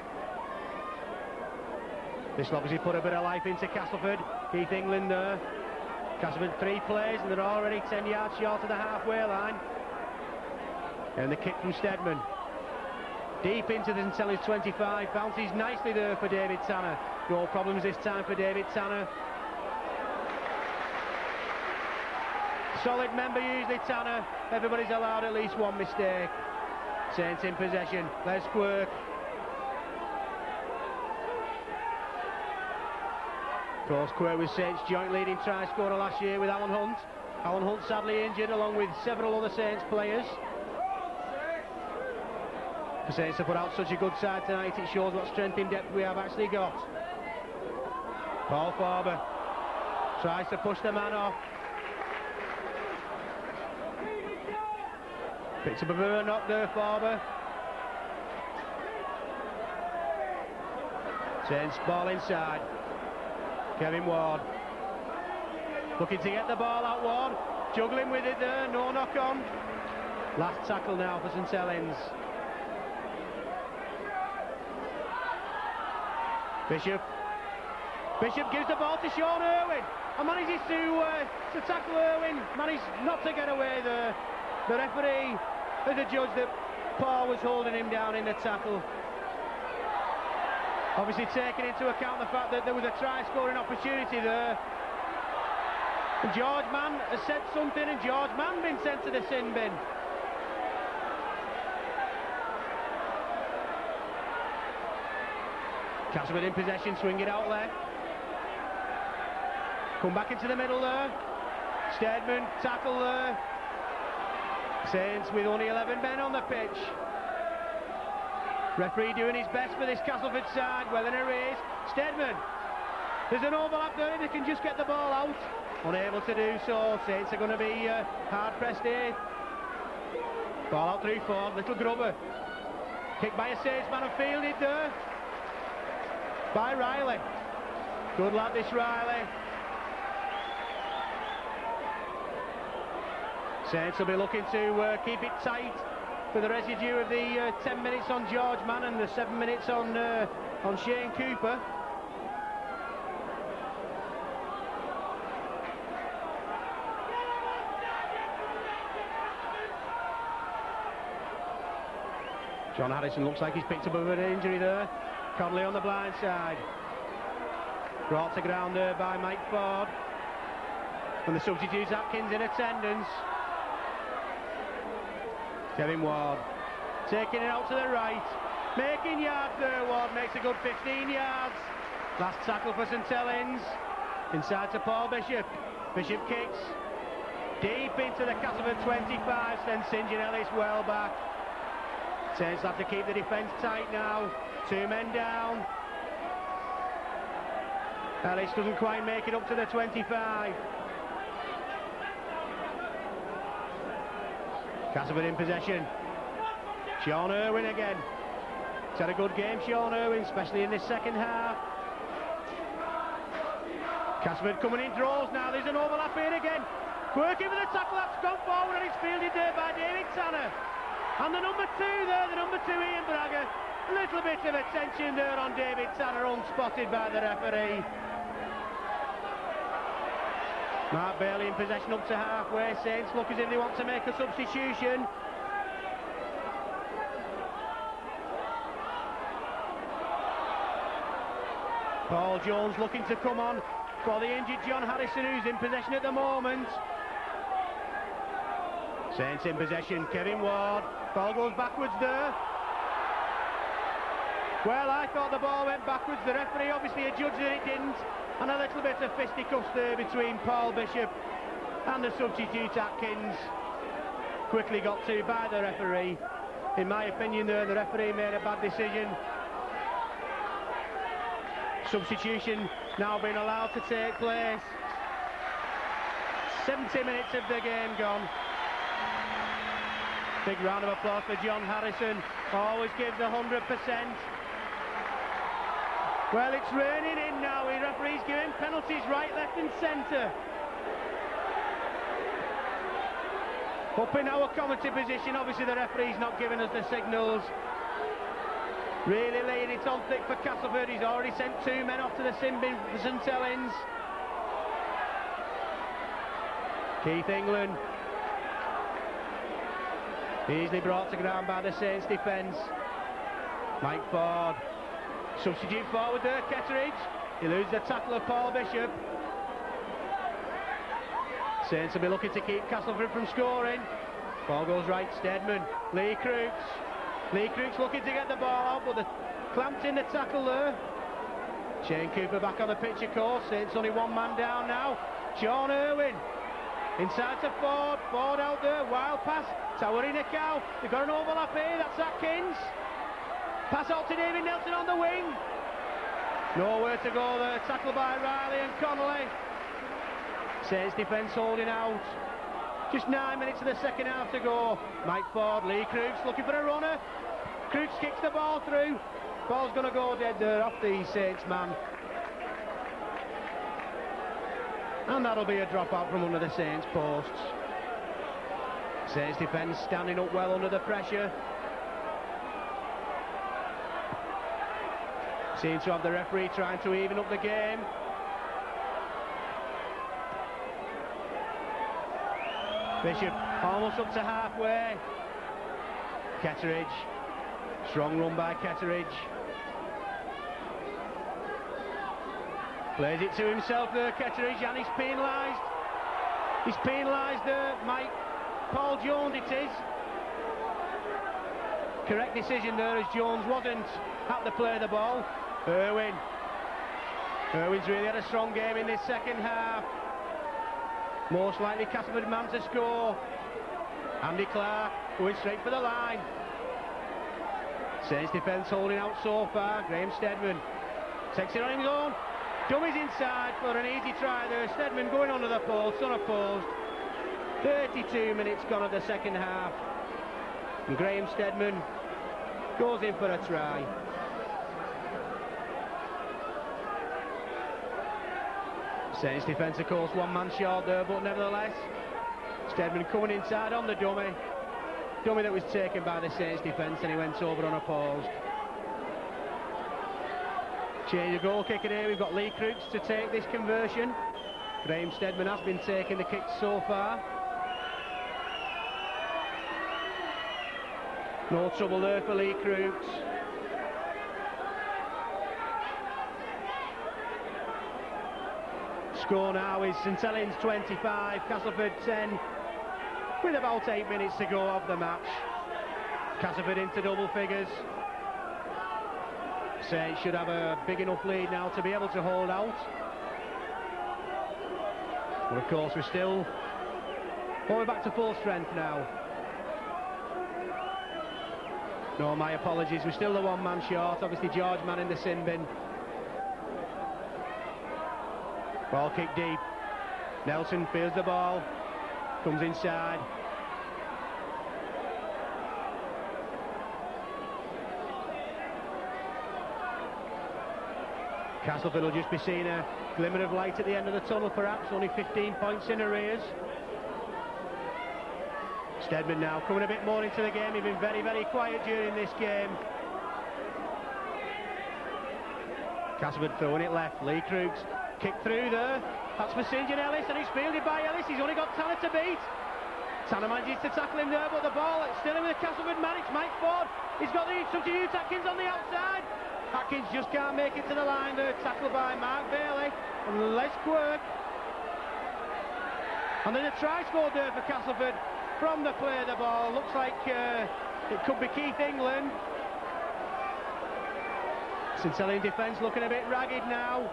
This will obviously put a bit of life into Castleford. Keith England there. Castleford 3 plays and they're already 10 yards short of the halfway line. And the kick from Steadman. Deep into the St Helens 25. Bounces nicely there for David Tanner. No problems this time for David Tanner. Solid member usually, Tanner. Everybody's allowed at least one mistake. Saints in possession. Les Quirk. Of course, Quirk was Saints' joint leading try scorer last year with Alan Hunt. Alan Hunt sadly injured along with several other Saints players. For Saints to put out such a good side tonight, it shows what strength in depth we have actually got. Paul Farber tries to push the man off. Picks up a bit of a knock there, Farber. Saints ball inside. Kevin Ward. Looking to get the ball out, Ward. Juggling with it there, no knock on. Last tackle now for St Helens. Bishop gives the ball to Sean Irwin and manages to tackle Irwin. Managed not to get away there. The referee has adjudged that Paul was holding him down in the tackle. Obviously taking into account the fact that there was a try-scoring opportunity there. And George Mann has said something, and George Mann been sent to the sin bin. Castleford in possession, swing it out left. Come back into the middle there. Steadman, tackle there. Saints with only 11 men on the pitch. Referee doing his best for this Castleford side. Well in a race. Steadman. There's an overlap there. They can just get the ball out. Unable to do so. Saints are going to be hard pressed here. Ball out through Ford. Little Grubber. Kicked by a Saints man and fielded there by Riley. Good lad this Riley. Saints will be looking to keep it tight for the residue of the 10 minutes on George Mann and the 7 minutes on Shane Cooper. John Harrison looks like he's picked up a bit of injury there. Conley on the blind side. Brought to ground there by Mike Ford. And the substitutes Atkins in attendance. Kevin Ward taking it out to the right, making yards there. Ward makes a good 15 yards. Last tackle for St Helens. Inside to Paul Bishop. Bishop kicks deep into the Castleford 25, sends St John Ellis well back. Saints have to keep the defence tight now. 2 men down. Ellis doesn't quite make it up to the 25. Castleford in possession. Sean Irwin again. He's had a good game, Sean Irwin, especially in this second half. Castleford coming in draws now. There's an overlap here again. Quirky with the tackle, that's gone forward and it's fielded there by David Tanner. And the number 2 there, the number 2 Ian Bragger. A little bit of attention there on David Tanner, unspotted by the referee. Mark Bailey in possession up to halfway. Saints look as if they want to make a substitution. Paul Jones looking to come on for the injured John Harrison, who's in possession at the moment. Saints in possession, Kevin Ward. Ball goes backwards there. Well, I thought the ball went backwards. The referee obviously adjudged that it didn't. And a little bit of fisticuffs there between Paul Bishop and the substitute Atkins. Quickly got to by the referee. In my opinion there, the referee made a bad decision. Substitution now being allowed to take place. 70 minutes of the game gone. Big round of applause for John Harrison. Always gives 100%. Well, it's raining in now. The referee's giving penalties right, left and centre. Up in our commentary position, obviously the referee's not giving us the signals. Really laying it on thick for Castleford. He's already sent 2 men off to the sin bin for St Helens. Keith England. Easily brought to ground by the Saints defence. Mike Ford. Substitute forward there, Ketteridge. He loses the tackle of Paul Bishop. Saints will be looking to keep Castleford from scoring. Ball goes right, Steadman. Lee Crooks. Lee Crooks looking to get the ball out, but the clamped in the tackle there. Shane Cooper back on the pitch, of course. Saints only 1 man down now. Sean Irwin. Inside to Ford. Ford out there. Wild pass. Towering a cow. They've got an overlap here. That's Atkins. Pass out to David Nelson on the wing. Nowhere to go there. Tackle by Riley and Connolly. Saints defence holding out. Just 9 minutes of the second half to go. Mike Ford, Lee Crooks looking for a runner. Crooks kicks the ball through. Ball's going to go dead there off the Saints man. And that'll be a drop out from under the Saints posts. Saints defence standing up well under the pressure. Seems to have the referee trying to even up the game. Bishop almost up to halfway. Ketteridge. Strong run by Ketteridge. Plays it to himself there, Ketteridge, and he's penalised. He's penalised there, Paul Jones it is. Correct decision there, as Jones wasn't at the play of the ball. Irwin. Irwin's really had a strong game in this second half. Most likely Castleford man to score. Andy Clark going straight for the line. Saints defence holding out so far. Graham Steadman takes it on his own. Dummies inside for an easy try there. Steadman going under the post, unopposed. 32 minutes gone of the second half. And Graham Steadman goes in for a try. Saints defence, of course, 1 man short there, but nevertheless, Steadman coming inside on the dummy. Dummy that was taken by the Saints defence, and he went over unopposed. Change of goal kicker here. We've got Lee Crooks to take this conversion. Graham Steadman has been taking the kicks so far. No trouble there for Lee Crooks. Score now is St Helens 25, Castleford 10, with about 8 minutes to go of the match. Castleford into double figures. Saints should have a big enough lead now to be able to hold out. But of course we're still going back to full strength now. No, my apologies, we're still the 1 man short. Obviously George man in the sin bin. Ball kicked deep. Nelson feels the ball. Comes inside. Castleford will just be seeing a glimmer of light at the end of the tunnel, perhaps. Only 15 points in arrears. Steadman now coming a bit more into the game. He's been very, very quiet during this game. Castleford throwing it left. Lee Crooks kick through there. That's for St Ellis, and it's fielded by Ellis. He's only got Tanner to beat. Tanner manages to tackle him there, but the ball is still in with the Castleford man. It's Mike Ford. He's got the substitute Atkins on the outside. Atkins just can't make it to the line there. Tackled by Mark Bailey and Les Quirk. And then a try scored there for Castleford from the play of the ball. Looks like it could be Keith England. St Helens defence looking a bit ragged now.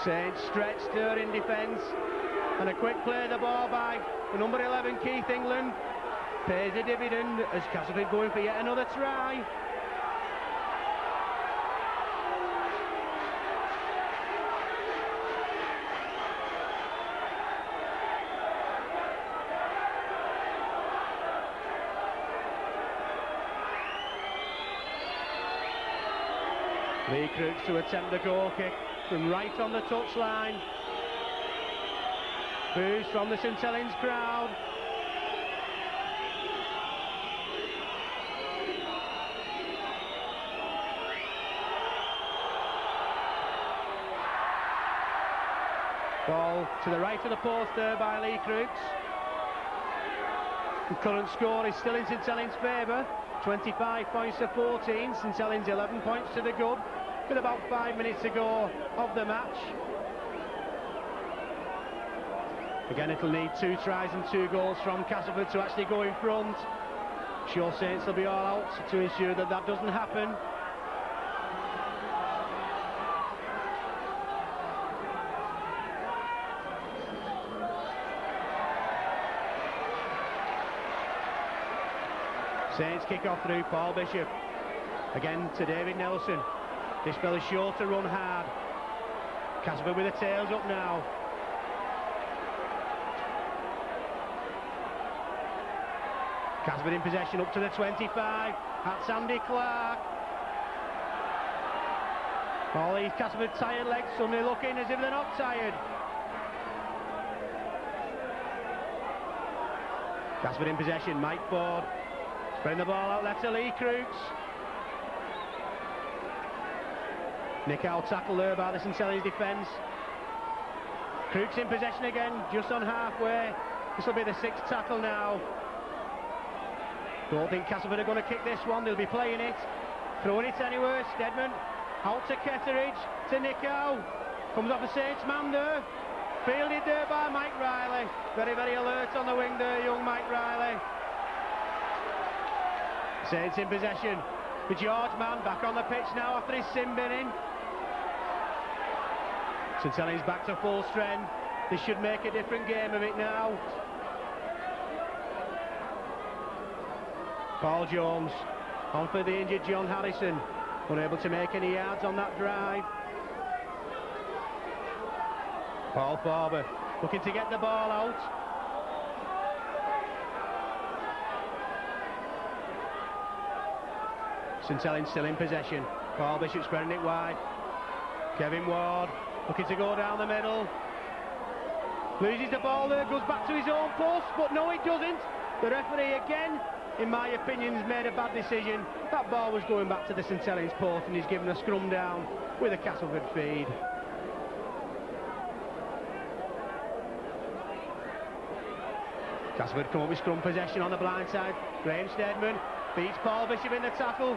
Saints stretched there in defence, and a quick play of the ball by the number 11 Keith England pays a dividend as Castleford going for yet another try. Lee Crooks to attempt the goal kick from right on the touchline. Boos from the St Helens crowd. Ball to the right of the post there by Lee Crooks. The current score is still in St Helens' favour, 25 points to 14. St Helens 11 points to the good, with about 5 minutes to go of the match. Again, it'll need 2 tries and 2 goals from Castleford to actually go in front. Sure, Saints will be all out to ensure that that doesn't happen. Saints kick off through Paul Bishop. Again to David Nelson. This fella's sure to run hard. Castleford with the tails up now. Castleford in possession up to the 25. That's Andy Clark. All these Castleford tired legs suddenly looking as if they're not tired. Castleford in possession, Mike Ford. Spreading the ball out there to Lee Crooks. Nick Howe tackle there by the St Helens defence. Crooks in possession again, just on halfway. This will be the 6th tackle now. Don't think Castleford are going to kick this one, they'll be playing it. Throwing it anywhere, Steadman. Out to Ketteridge, to Nick Howe. Comes off a Saints man there. Fielded there by Mike Riley. Very, very alert on the wing there, young Mike Riley. Saints in possession. The George man back on the pitch now after his sin binning. St Helens back to full strength. This should make a different game of it now. Paul Jones on for the injured John Harrison. Unable to make any yards on that drive. Paul Farber looking to get the ball out. St Helens still in possession. Paul Bishop spreading it wide. Kevin Ward looking to go down the middle. Loses the ball there, goes back to his own post, but no, it doesn't. The referee again, in my opinion, has made a bad decision. That ball was going back to the St Helens post and he's given a scrum down with a Castleford feed. Castleford come up with scrum possession on the blind side. Graham Steadman beats Paul Bishop in the tackle.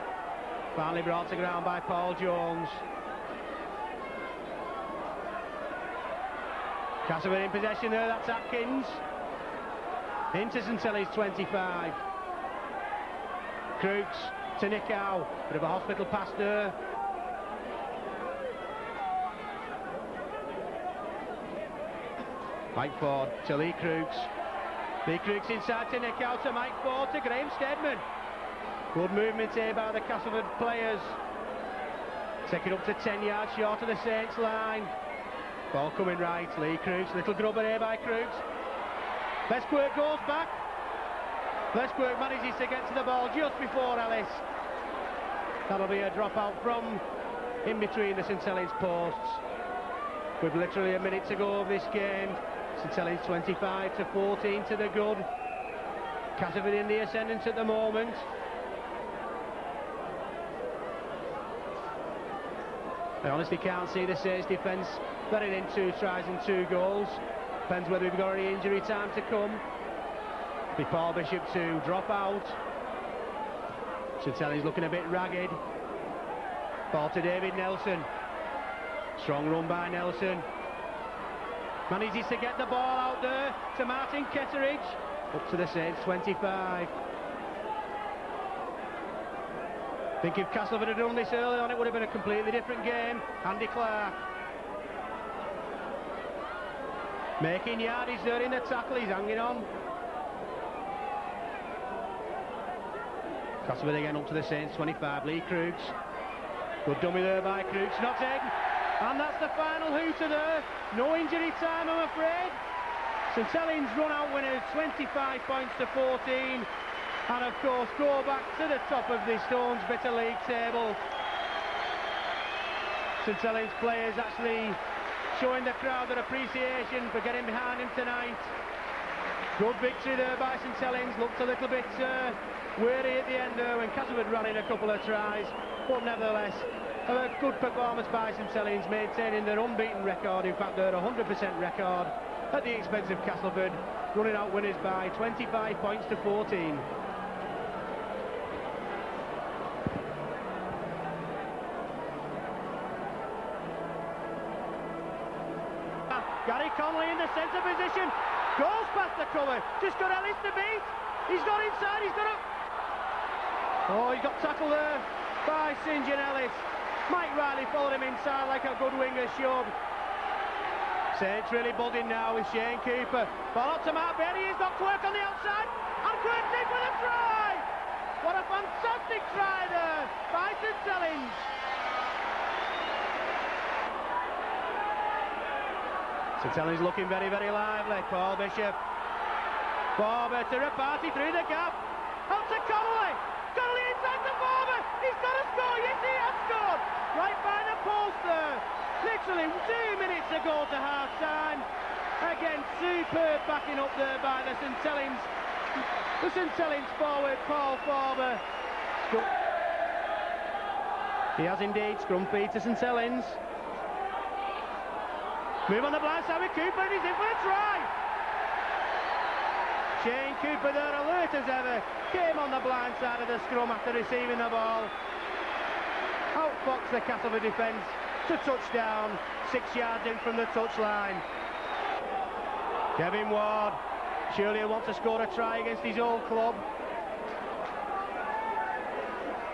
Finally brought to ground by Paul Jones. Castleford in possession there, that's Atkins. Into St Helens 25. Crooks to Nick Howe. Bit of a hospital pass there. Mike Ford to Lee Crooks. Lee Crooks inside to Nick Howe, to Mike Ford, to Graham Steadman. Good movement here by the Castleford players. Take it up to 10 yards short of the Saints line. Ball coming right, Lee Crooks. Little grubber here by Crooks. Lesquirk goes back. Lesquirk manages to get to the ball just before Ellis. That'll be a drop out from in between the St Helens posts. With literally a minute to go of this game. St Helens 25 to 14 to the good. Castleford in the ascendant at the moment. I honestly can't see the Saints defence letting in 2 tries and 2 goals. Depends whether we've got any injury time to come. Be Paul Bishop to drop out. St Helens looking a bit ragged. Ball to David Nelson. Strong run by Nelson. Manages to get the ball out there to Martin Ketteridge. Up to the Saints 25. I think if Castleford had done this early on, it would have been a completely different game. Andy Clark. Making yardage there in the tackle, he's hanging on. Castleford again up to the Saints 25, Lee Crooks. Good dummy there by Crooks, not taken. And that's the final hooter there. No injury time, I'm afraid. St Helens run out winners, 25 points to 14. And of course go back to the top of the Stones Bitter League table. St Helens players actually showing the crowd their appreciation for getting behind him tonight. Good victory there by St Helens. Looked a little bit weary at the end there when Castleford ran in a couple of tries, but nevertheless a good performance by St Helens, maintaining their unbeaten record, in fact their 100% record, at the expense of Castleford, running out winners by 25 points to 14. Gary Connolly in the centre position, goes past the cover, just got Ellis to beat, he's got inside, he's got up. Oh, he got tackled there by St John Ellis. Mike Riley followed him inside like a good winger shove. Saints really buzzing now with Shane Cooper. Ball up to Mark Bailey, he's got Quirk on the outside, and Quirk's in for the try! What a fantastic try there by St Helens. St Helens looking very, very lively. Paul Bishop. Barber to Rapati through the gap. Out to Connolly. Connolly inside to Barber. He's got to score. Yes, he has scored. Right by the post there. Literally 2 minutes ago to half time. Again, superb backing up there by the St Helens. The St Helens forward, Paul Barber. He has indeed scrum feed to St Helens. Move on the blind side with Cooper, and he's in for a try. Shane Cooper there, alert as ever, came on the blind side of the scrum after receiving the ball. Outfoxed the Castleford defence to touchdown, 6 yards in from the touchline. Kevin Ward, surely he'll want to score a try against his old club.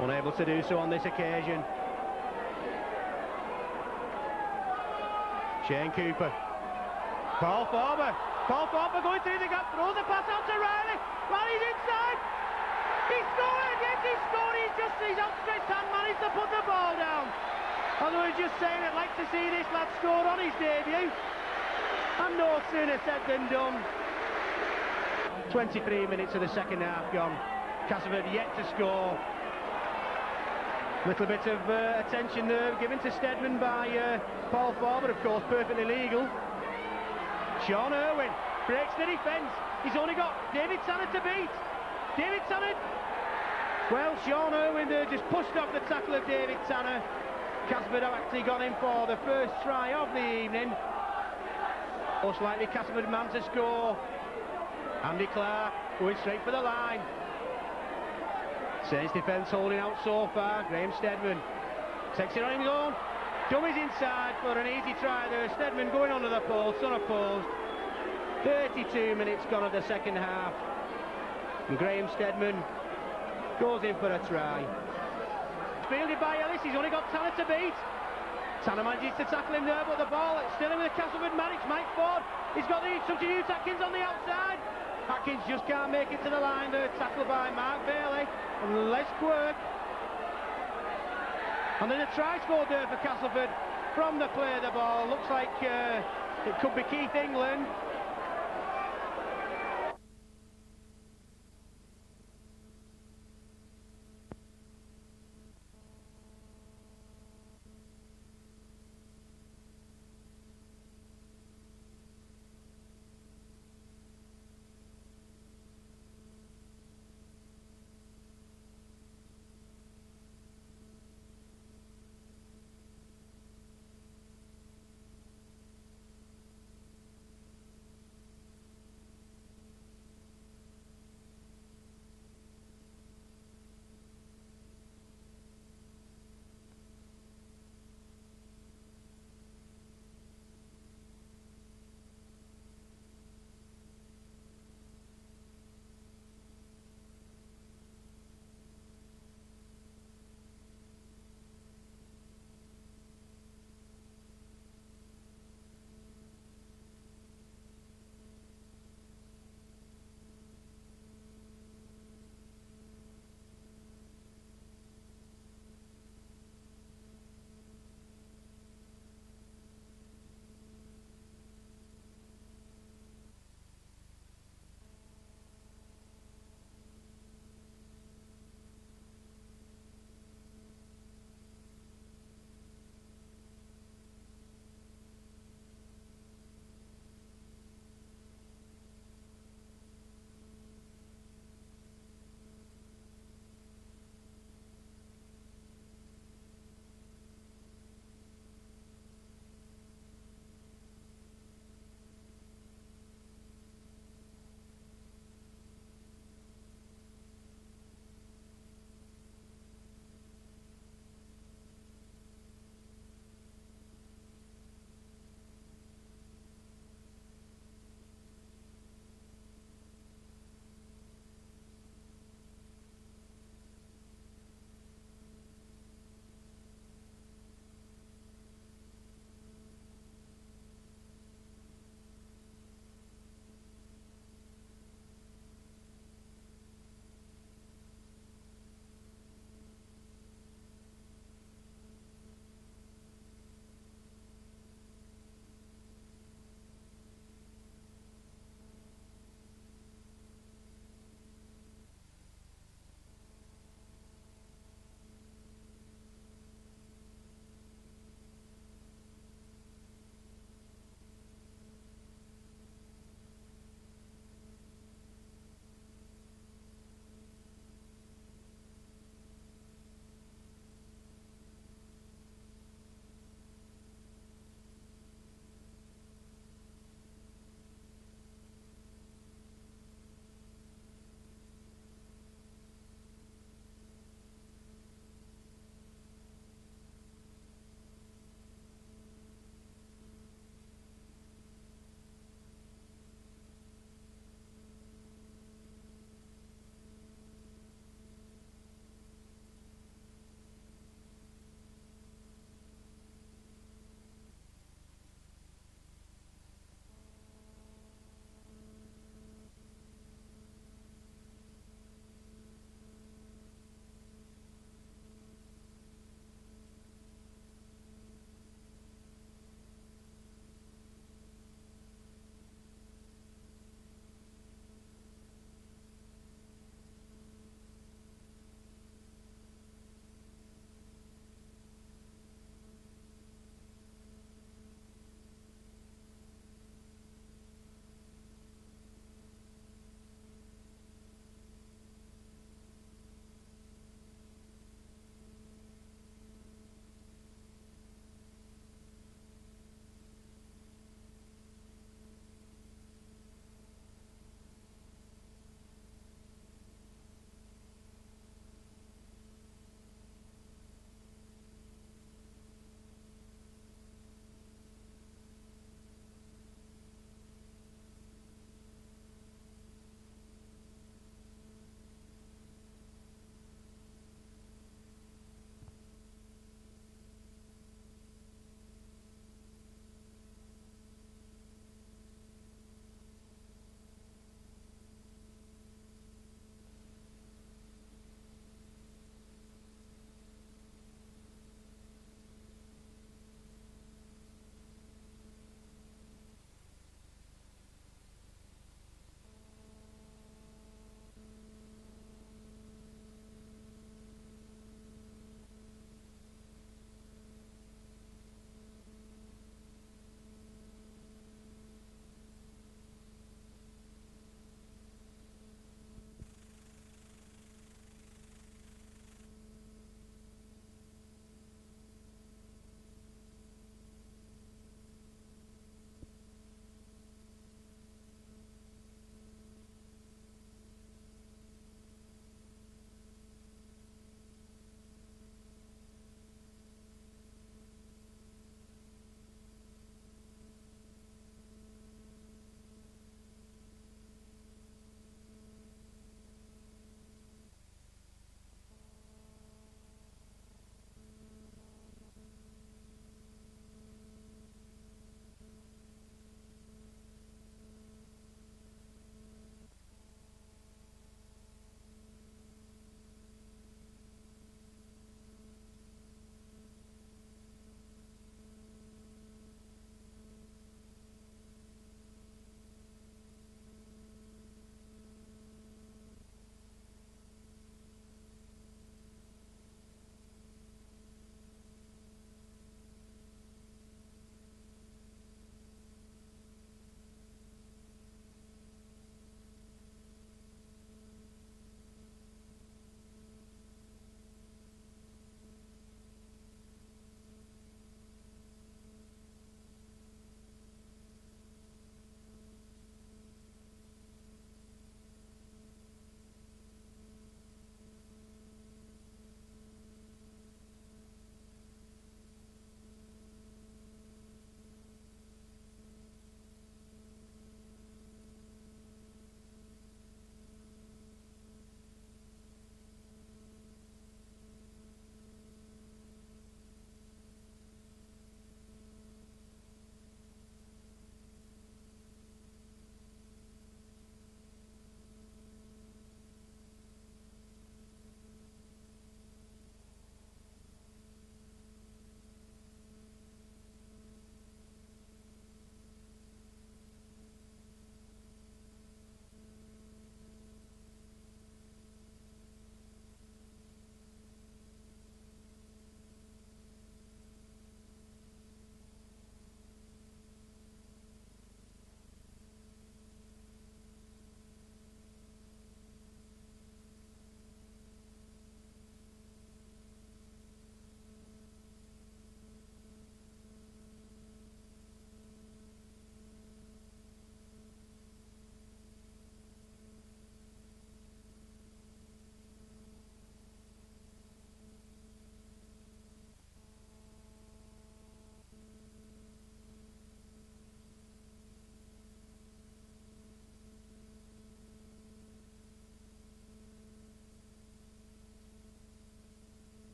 Unable to do so on this occasion. Shane Cooper. Paul Farber going through the gap, throws the pass out to Riley. Riley's inside. He's scored, yes he's scored. His outstretched hand managed to put the ball down. Although he's just saying I'd like to see this lad score on his debut. And no sooner said than done. 23 minutes of the second half gone. Castleford yet to score. Little bit of attention there given to Stedman by Paul Farber, of course, perfectly legal. Sean Irwin breaks the defence. He's only got David Tanner to beat. David Tanner. Well, Sean Irwin there just pushed off the tackle of David Tanner. Castleford have actually got him for the first try of the evening. Most likely Castleford man to score. Andy Clark going straight for the line. Saints defence holding out so far. Graham Stedman takes it on his own. Dummies inside for an easy try there. Stedman going onto the post, unopposed. 32 minutes gone of the second half. And Graham Stedman goes in for a try. Fielded by Ellis, he's only got Tanner to beat. Tanner manages to tackle him there, but the ball is still in with the Castleford man. It's Mike Ford. He's got the substitute Atkins on the outside. Atkins just can't make it to the line there. Tackled by Mark Bailey and Les Quirk. And then a try scored there for Castleford from the play of the ball. Looks like it could be Keith England.